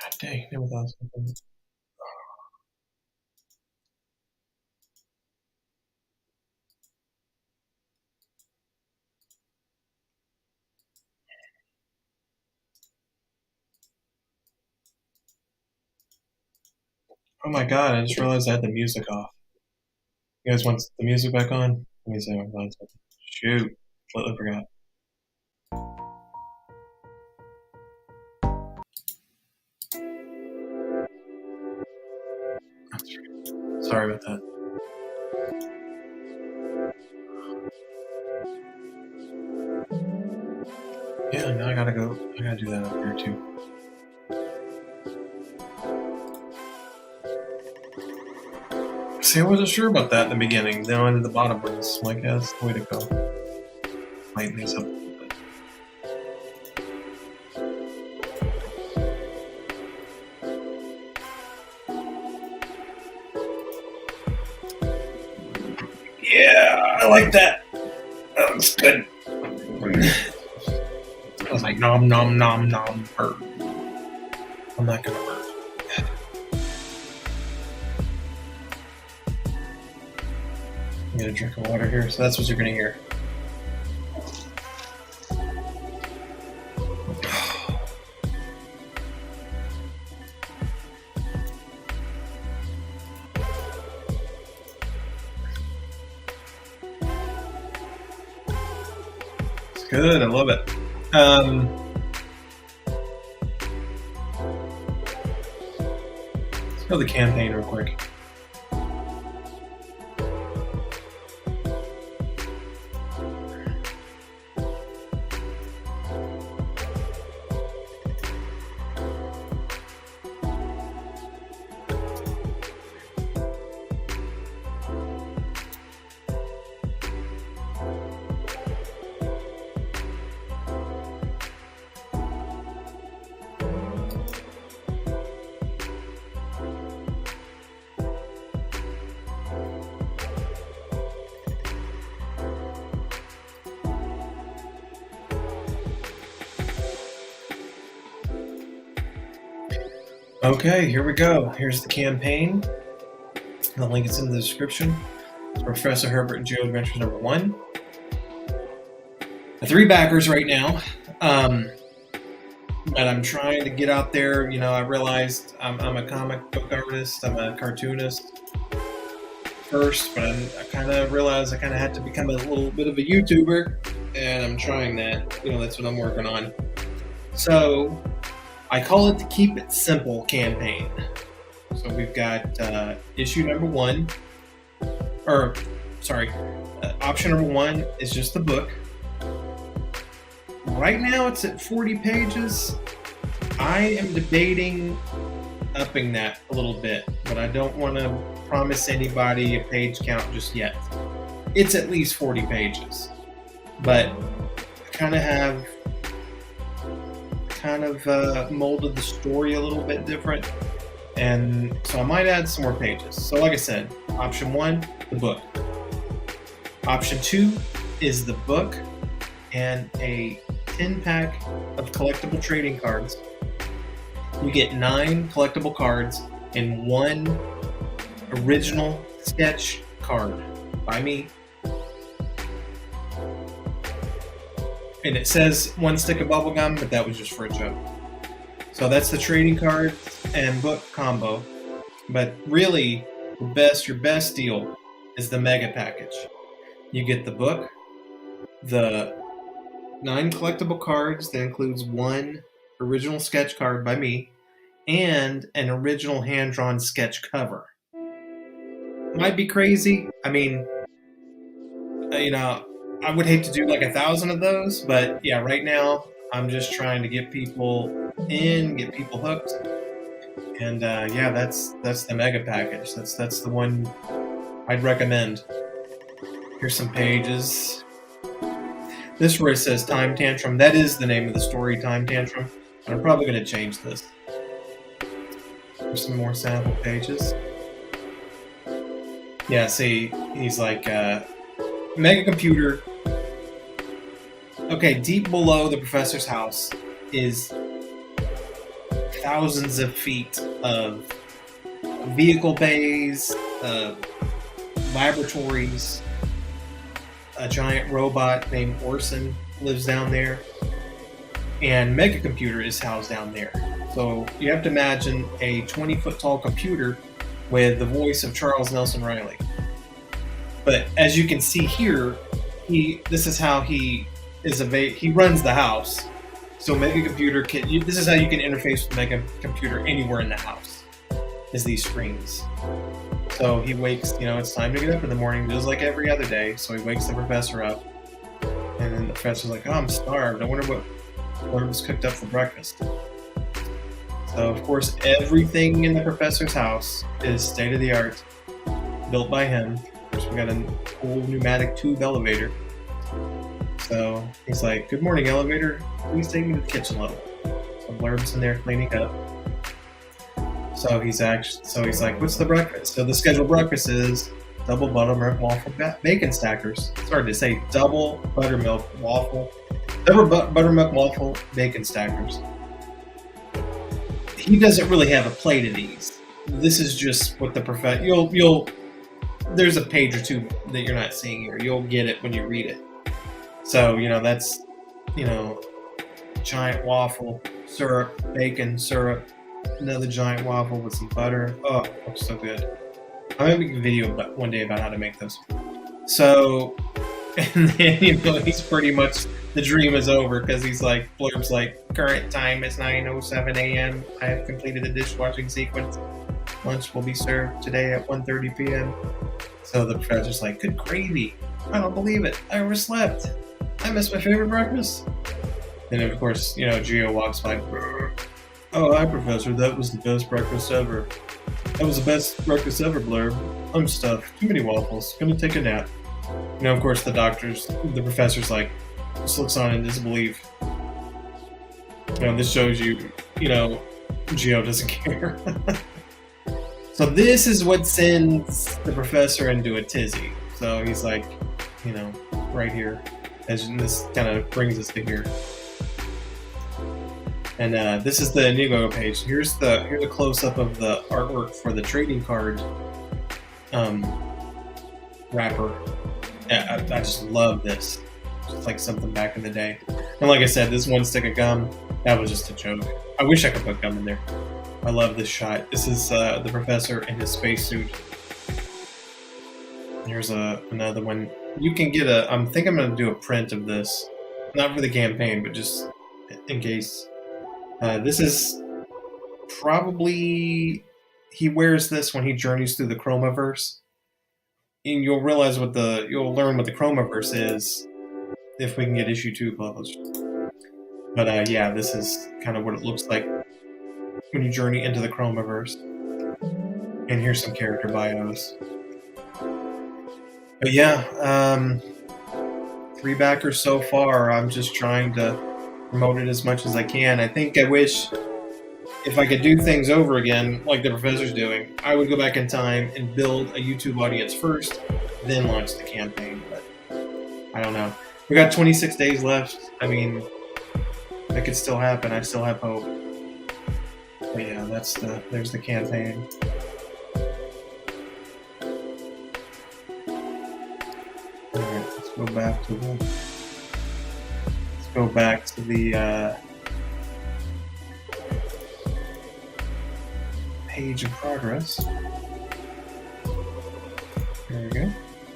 S4: God dang, never thought something. Oh my god, I just realized I had the music off. You guys want the music back on? Let me see if I can find something. Shoot, completely forgot. Sorry about that. Yeah, now I gotta do that up here too. See, I wasn't sure about that in the beginning. Then I did the bottom ones. I'm like, yeah, that's the way to go. Lighten these up a little bit. Yeah, I like that. That looks good. I was like, nom nom nom nom burp. I'm not gonna burp. I'm gonna drink of water here, so that's what you're gonna hear. It's good, I love it. Let's go to the campaign real quick. Okay, here we go. Here's the campaign. The link is in the description. It's Professor Herbert and G.E.O. Adventures number 1. The 3 backers right now. but I'm trying to get out there. I realized I'm a comic book artist. I'm a cartoonist first, but I kind of realized I kind of had to become a little bit of a YouTuber, and I'm trying that. That's what I'm working on. So I call it the Keep It Simple campaign. So we've got issue number 1, or sorry, option number 1 is just the book. Right now it's at 40 pages. I am debating upping that a little bit, but I don't want to promise anybody a page count just yet. It's at least 40 pages, but I kind of molded the story a little bit different, and so I might add some more pages. So like I said, option 1, the book. Option 2 is the book and a 10-pack of collectible trading cards. You get 9 collectible cards and 1 original sketch card by me. And it says 1 stick of bubble gum, but that was just for a joke. So that's the trading card and book combo. But really, your best deal is the mega package. You get the book, the 9 collectible cards that includes 1 original sketch card by me, and an original hand-drawn sketch cover. Might be crazy. I mean, I would hate to do like 1,000 of those, but yeah, right now I'm just trying to get people in, get people hooked, and yeah, that's the mega package. That's the one I'd recommend. Here's some pages. This where it says Time Tantrum. That is the name of the story, Time Tantrum. But I'm probably going to change this. Here's some more sample pages. Yeah, see, he's like, mega computer. Okay, deep below the professor's house is thousands of feet of vehicle bays, laboratories. A giant robot named Orson lives down there, and Mega Computer is housed down there. So you have to imagine a 20-foot tall computer with the voice of Charles Nelson Riley. But as you can see here, this is how he runs the house. So Mega Computer this is how you can interface with Mega Computer anywhere in the house, is these screens. So he wakes, it's time to get up in the morning, just like every other day. So he wakes the professor up, and then the professor's like, "Oh, I'm starved. I wonder what was cooked up for breakfast." So of course, everything in the professor's house is state of the art, built by him. Of course, we got a cool pneumatic tube elevator. So he's like, "Good morning, elevator. Please take me to the kitchen level." So Blurb's in there cleaning up. So he's like, "What's the breakfast?" So the scheduled breakfast is double buttermilk waffle bacon stackers. It's hard to say. Double buttermilk waffle bacon stackers. He doesn't really have a plate of these. This is just what the professor. There's a page or two that you're not seeing here. You'll get it when you read it. So that's giant waffle, syrup, bacon, syrup. Another giant waffle with some butter. Oh, it looks so good. I'm gonna make a video one day about how to make those. So, and then he's pretty much, the dream is over, because he's like, Blurb's like, "Current time is 9:07 a.m. I have completed the dishwashing sequence. Lunch will be served today at 1:30 p.m. So the professor's like, "Good gravy. I don't believe it. I overslept. I missed my favorite breakfast." And of course, G.E.O walks by. "Oh, hi, Professor. That was the best breakfast ever. That was the best breakfast ever, Blurb. I'm stuffed. Too many waffles. Gonna take a nap." Of course, the professor's like, just looks on in disbelief. This shows you, G.E.O doesn't care. So this is what sends the professor into a tizzy. So he's like, right here. And this kind of brings us to here. And this is the G.E.O page. Here's the close-up of the artwork for the trading card wrapper. Yeah, I just love this. Just like something back in the day. And like I said, this 1 stick of gum, That was just a joke. I wish I could put gum in there. I love this shot. This is the professor in his spacesuit. Here's another one. You can get a. I think I'm going to do a print of this, not for the campaign, but just in case. This is probably he wears this when he journeys through the Chromaverse, and you'll realize you'll learn what the Chromaverse is if we can get issue 2 published. But yeah, this is kind of what it looks like when you journey into the Chromaverse. And here's some character bios. But yeah, 3 backers so far. I'm just trying to promote it as much as I can. I think I wish if I could do things over again, like the professor's doing, I would go back in time and build a YouTube audience first, then launch the campaign. But I don't know. We got 26 days left. I mean, that could still happen. I still have hope. But yeah, there's the campaign. Alright, let's go back to the page of progress. There we go.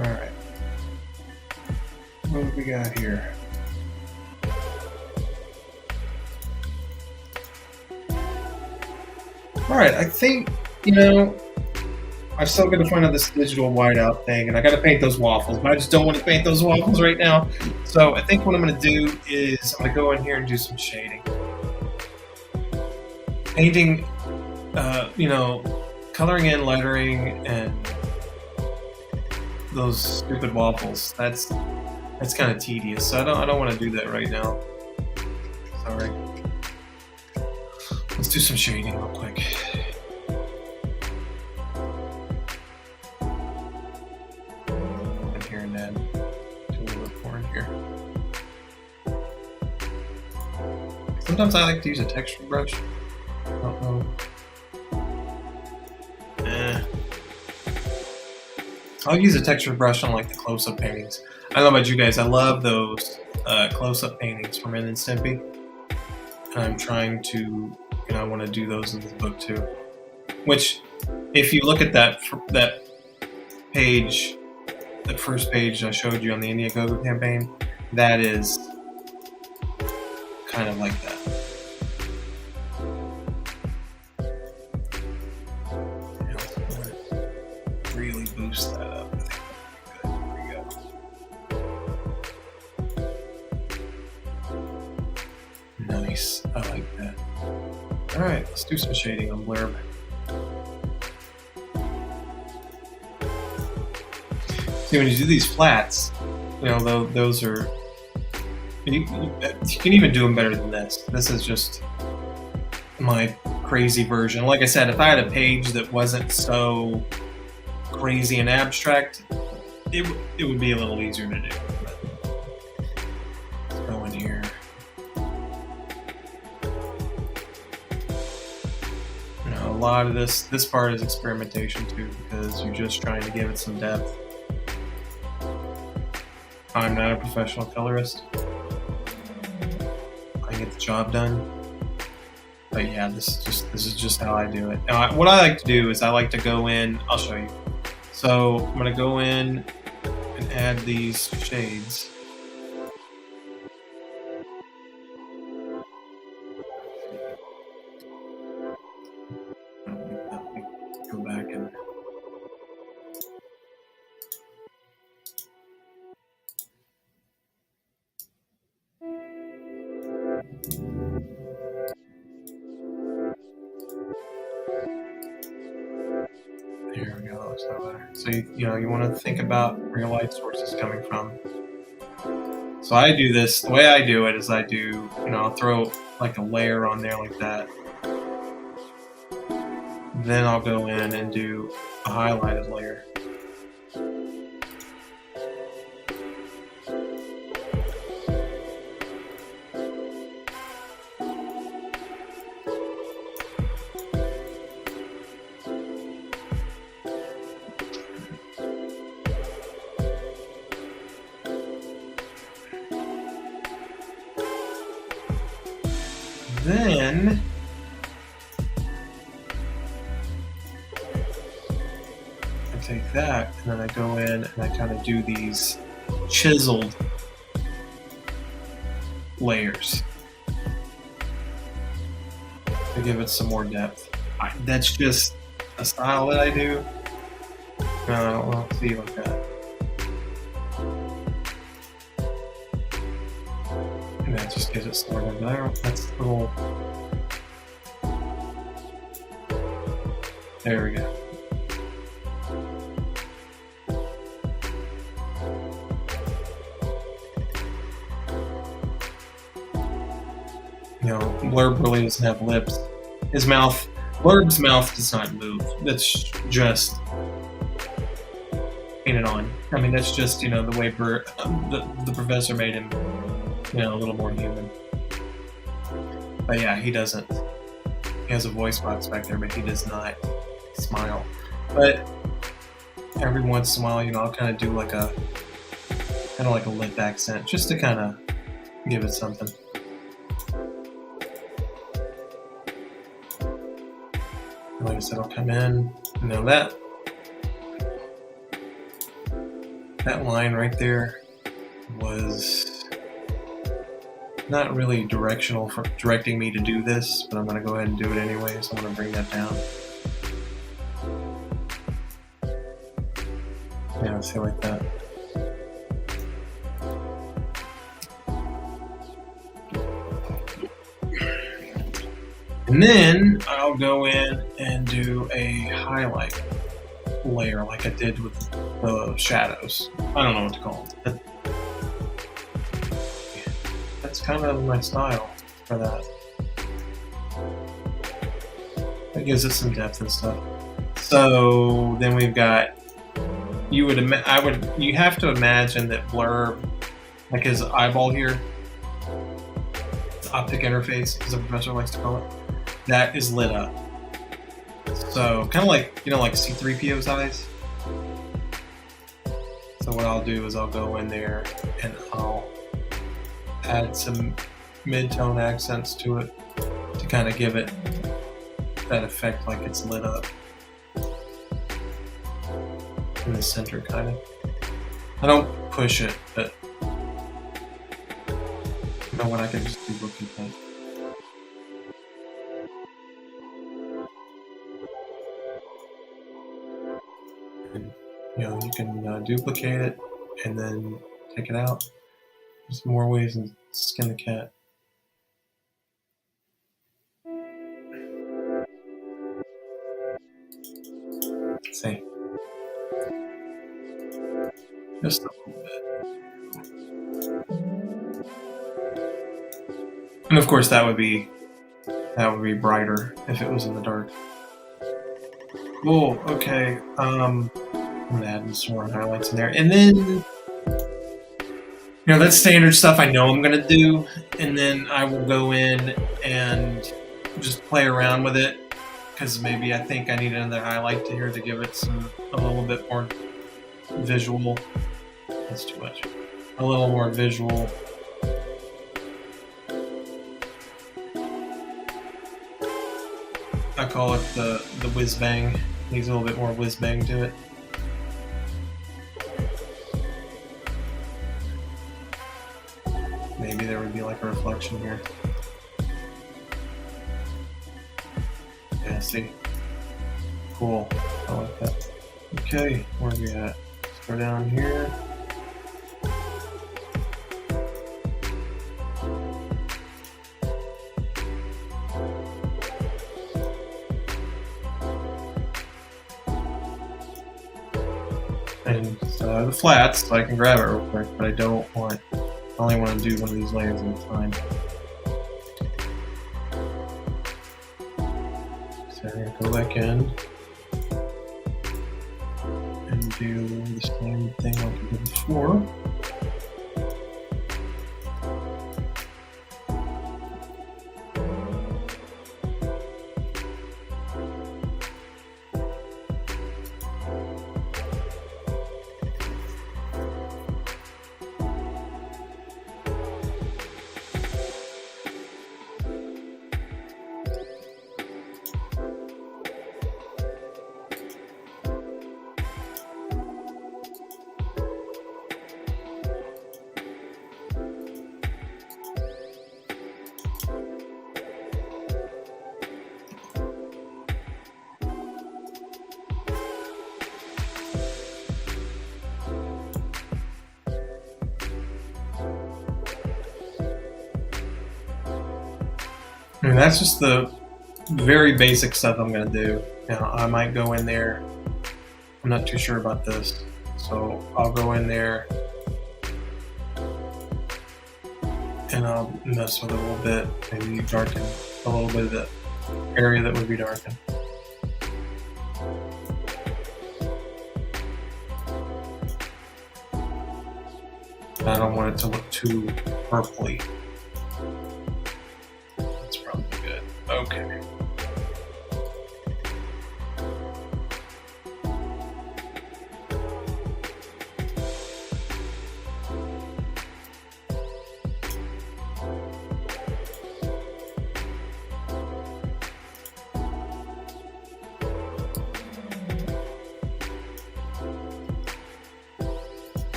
S4: Alright. What do we got here? Alright, I think, I've still got to find out this digital whiteout thing, and I got to paint those waffles, but I just don't want to paint those waffles right now. So I think what I'm going to do is I'm going to go in here and do some shading. Painting, coloring in lettering and those stupid waffles. That's kind of tedious. So I don't want to do that right now. Sorry. Let's do some shading real quick. And here and then do a little bit more in here. Sometimes I like to use a texture brush. I'll use a texture brush on like the close-up paintings. I don't know about you guys, I love those close-up paintings from Ren and Stimpy. And I'm trying to, I want to do those in this book too. Which, if you look at that page, that first page I showed you on the Indiegogo campaign, that is kind of like that. Really boost that up. I think that'd be good. There we go. Nice. I like that. Alright, let's do some shading on Blurb. See, when you do these flats, those are... You can even do them better than this. This is just my crazy version. Like I said, if I had a page that wasn't so crazy and abstract, it would be a little easier to do. Let's go in here. A lot of this part is experimentation too, because you're just trying to give it some depth. I'm not a professional colorist. I get the job done. But yeah, this is just how I do it. Now, what I like to do is I like to go in. I'll show you. So I'm gonna go in and add these shades. Go back and there we go. That's not better. So you want to think about where your light source is coming from. So I do this. The way I do it is I'll throw like a layer on there like that. Then I'll go in and do a highlighted layer. then I take that and then I go in and I kind of do these chiseled layers to give it some more depth. That's just a style that I do. Well, see like that. And that just gives it some more depth. That's a little. There we go. You know, Blurb really doesn't have lips. His mouth, Blurb's mouth does not move. That's just painted on. I mean, that's just, you know, the way the professor made him, you know, a little more human. But yeah, he doesn't. He has a voice box back there, but he does not smile. But every once in a while, you know, I'll kind of do like a lip accent just to kind of give it something. Like I said, I'll come in. You know, that line right there was not really directional for directing me to do this, but I'm going to go ahead and do it anyway, so I'm going to bring that down. Yeah, see, like that. And then I'll go in and do a highlight layer like I did with the shadows. I don't know what to call them. That's kind of my style for that. That gives it some depth and stuff. So then we've got, you have to imagine that Blurb, like his eyeball here, optic interface, as the professor likes to call it, that is lit up. So kind of like, you know, like C-3PO's eyes. So what I'll do is I'll go in there and I'll add some mid-tone accents to it to kind of give it that effect like it's lit up in the center, kind of. I don't push it, but you know what, I can just do looking thing. And, you know, you can duplicate it and then take it out. There's more ways than skin the cat. Let's see. Just a little bit. And of course that would be brighter if it was in the dark. Cool, okay. I'm gonna add some more highlights in there. And then, you know, that's standard stuff I know I'm gonna do. And then I will go in and just play around with it, because maybe I think I need another highlight to here to give it a little bit more visual. That's too much. A little more visual. I call it the whiz bang. Needs a little bit more whiz bang to it. Maybe there would be like a reflection here. Yeah, see? Cool. I like that. Okay, where are we at? Let's go down here. And the flats, so I can grab it real quick, but I only want to do one of these layers at a time. So I'm going to go back in and do the same thing like I did before. mean, that's just the very basic stuff I'm going to do. Now, I might go in there. I'm not too sure about this. So I'll go in there and I'll mess with it a little bit. Maybe darken a little bit of the area that would be darkened. I don't want it to look too purpley. That's probably good. Okay.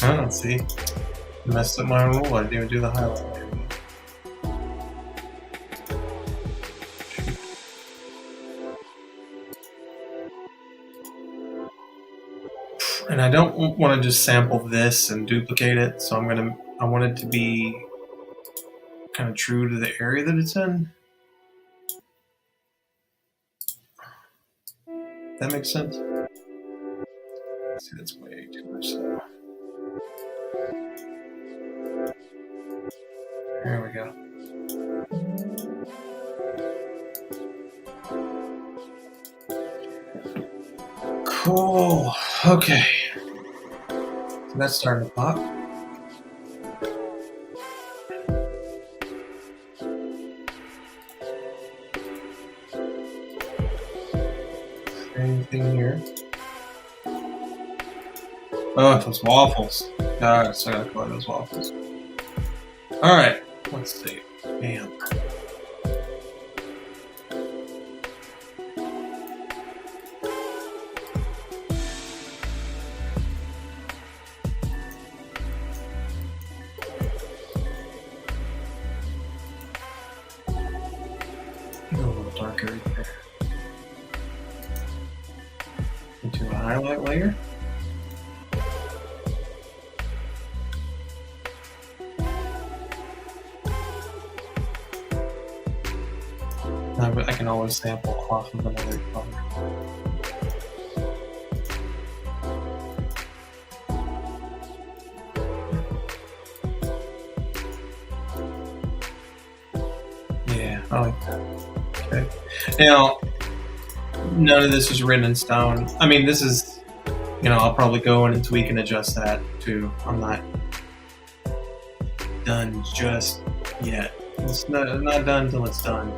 S4: I don't see. Messed up my rule. I didn't even do the highlight layer. And I don't want to just sample this and duplicate it, so I want it to be kind of true to the area that it's in. That makes sense? See, that's way too much stuff. There we go. Cool. Okay. So that's starting to pop. Same thing here. Oh, those waffles. God, so I gotta color those waffles. Alright, let's see. Bam. A little darker right there. Into a highlight layer. I can always sample off of another color. Yeah, I like that. Okay. Now, none of this is written in stone. I mean, this is, I'll probably go in and tweak and adjust that too. I'm not done just yet. It's not done until it's done.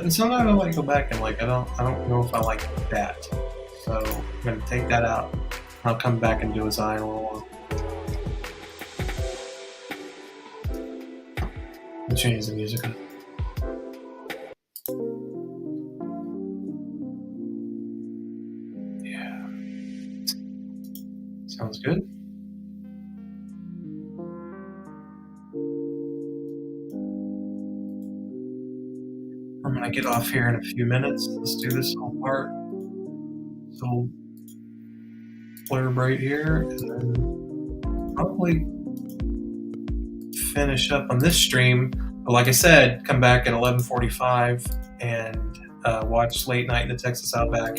S4: And sometimes I like go back and I don't know if I like that. So I'm gonna take that out. I'll come back and do his eye in a little while. And change the music up. Yeah. Sounds good. I'm gonna get off here in a few minutes. Let's do this whole part. So blurb right here, and then probably finish up on this stream. But like I said, come back at 11:45 and watch Late Night in the Texas Outback.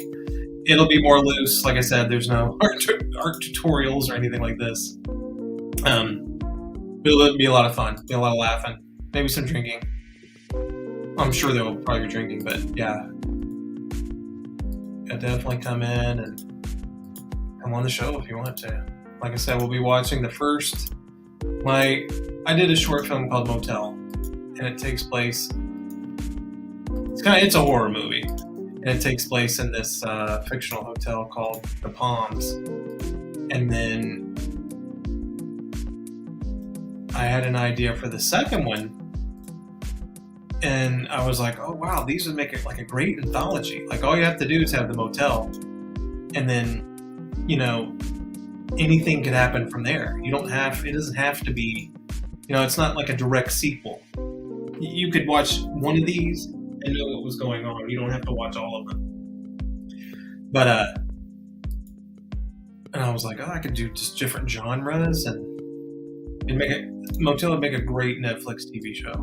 S4: It'll be more loose. Like I said, there's no art tutorials or anything like this. But it'll be a lot of fun. Be a lot of laughing. Maybe some drinking. I'm sure they'll probably be drinking, but yeah. Definitely come in and come on the show if you want to. Like I said, we'll be watching the first. I did a short film called Motel, and it takes place. It's a horror movie, and it takes place in this fictional hotel called The Palms. And then I had an idea for the second one. And I was like, oh wow, these would make it like a great anthology. Like all you have to do is have the motel, and then, anything could happen from there. It doesn't have to be, it's not like a direct sequel. You could watch one of these and know what was going on. You don't have to watch all of them. But And I was like, oh, I could do just different genres, and Motel would make a great Netflix TV show.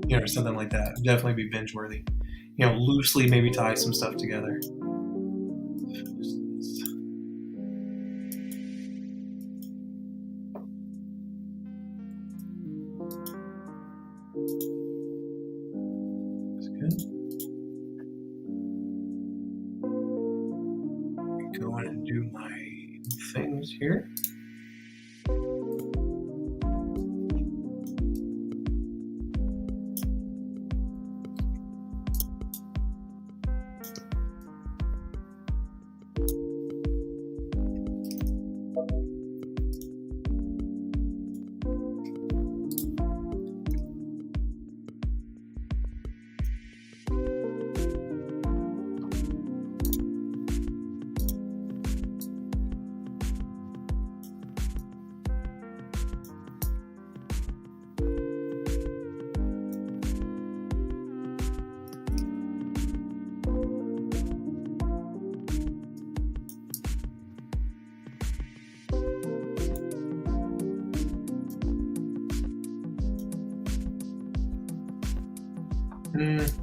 S4: You know, or something like that. It'd definitely be binge worthy. You know, loosely maybe tie some stuff together. That's good. Go in and do my things here.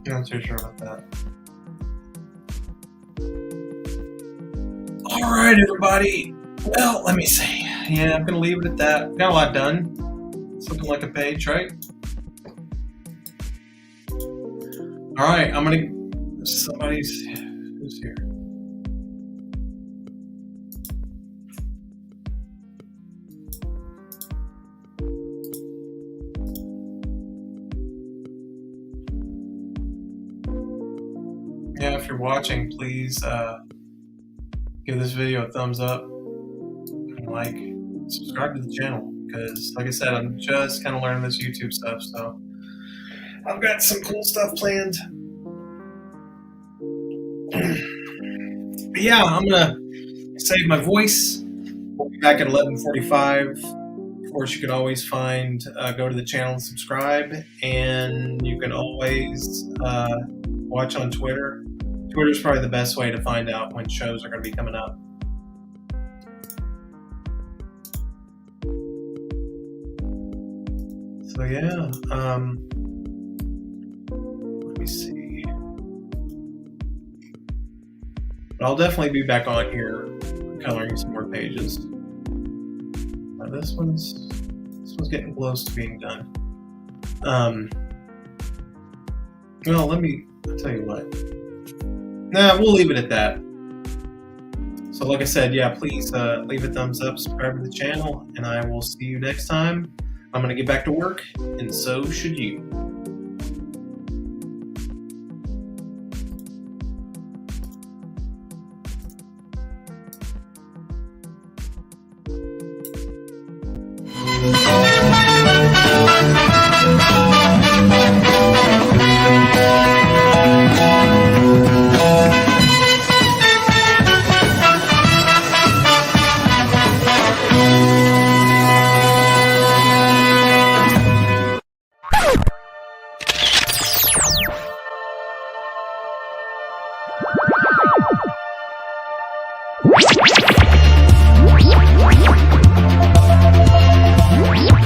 S4: Not too sure about that. All right, everybody. Well, let me see. Yeah, I'm gonna leave it at that. Got a lot done. Something like a page, right? All right, I'm gonna. Who's here? Yeah, if you're watching, please give this video a thumbs up and like, subscribe to the channel, because like I said, I'm just kind of learning this YouTube stuff, so I've got some cool stuff planned. But yeah, I'm gonna save my voice. We'll be back at 11:45. Of course, you can always go to the channel and subscribe, and you can always watch on Twitter. Twitter's probably the best way to find out when shows are going to be coming up. So yeah, let me see. But I'll definitely be back on here coloring some more pages. This one's getting close to being done. Well, I'll tell you what. Nah, we'll leave it at that. So like I said, yeah, please leave a thumbs up, subscribe to the channel, and I will see you next time. I'm going to get back to work, and so should you.
S6: What?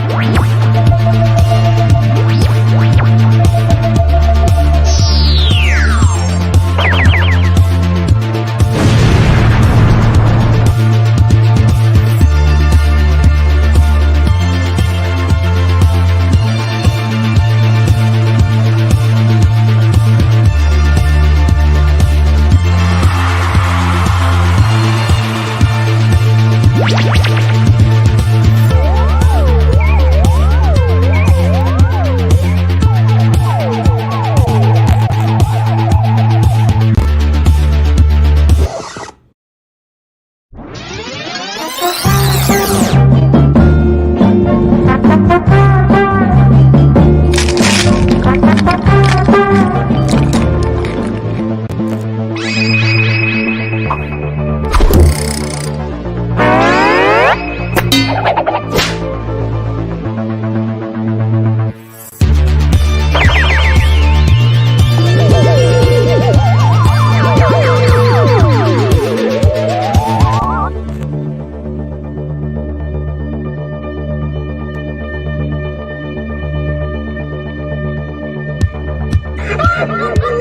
S6: Bye.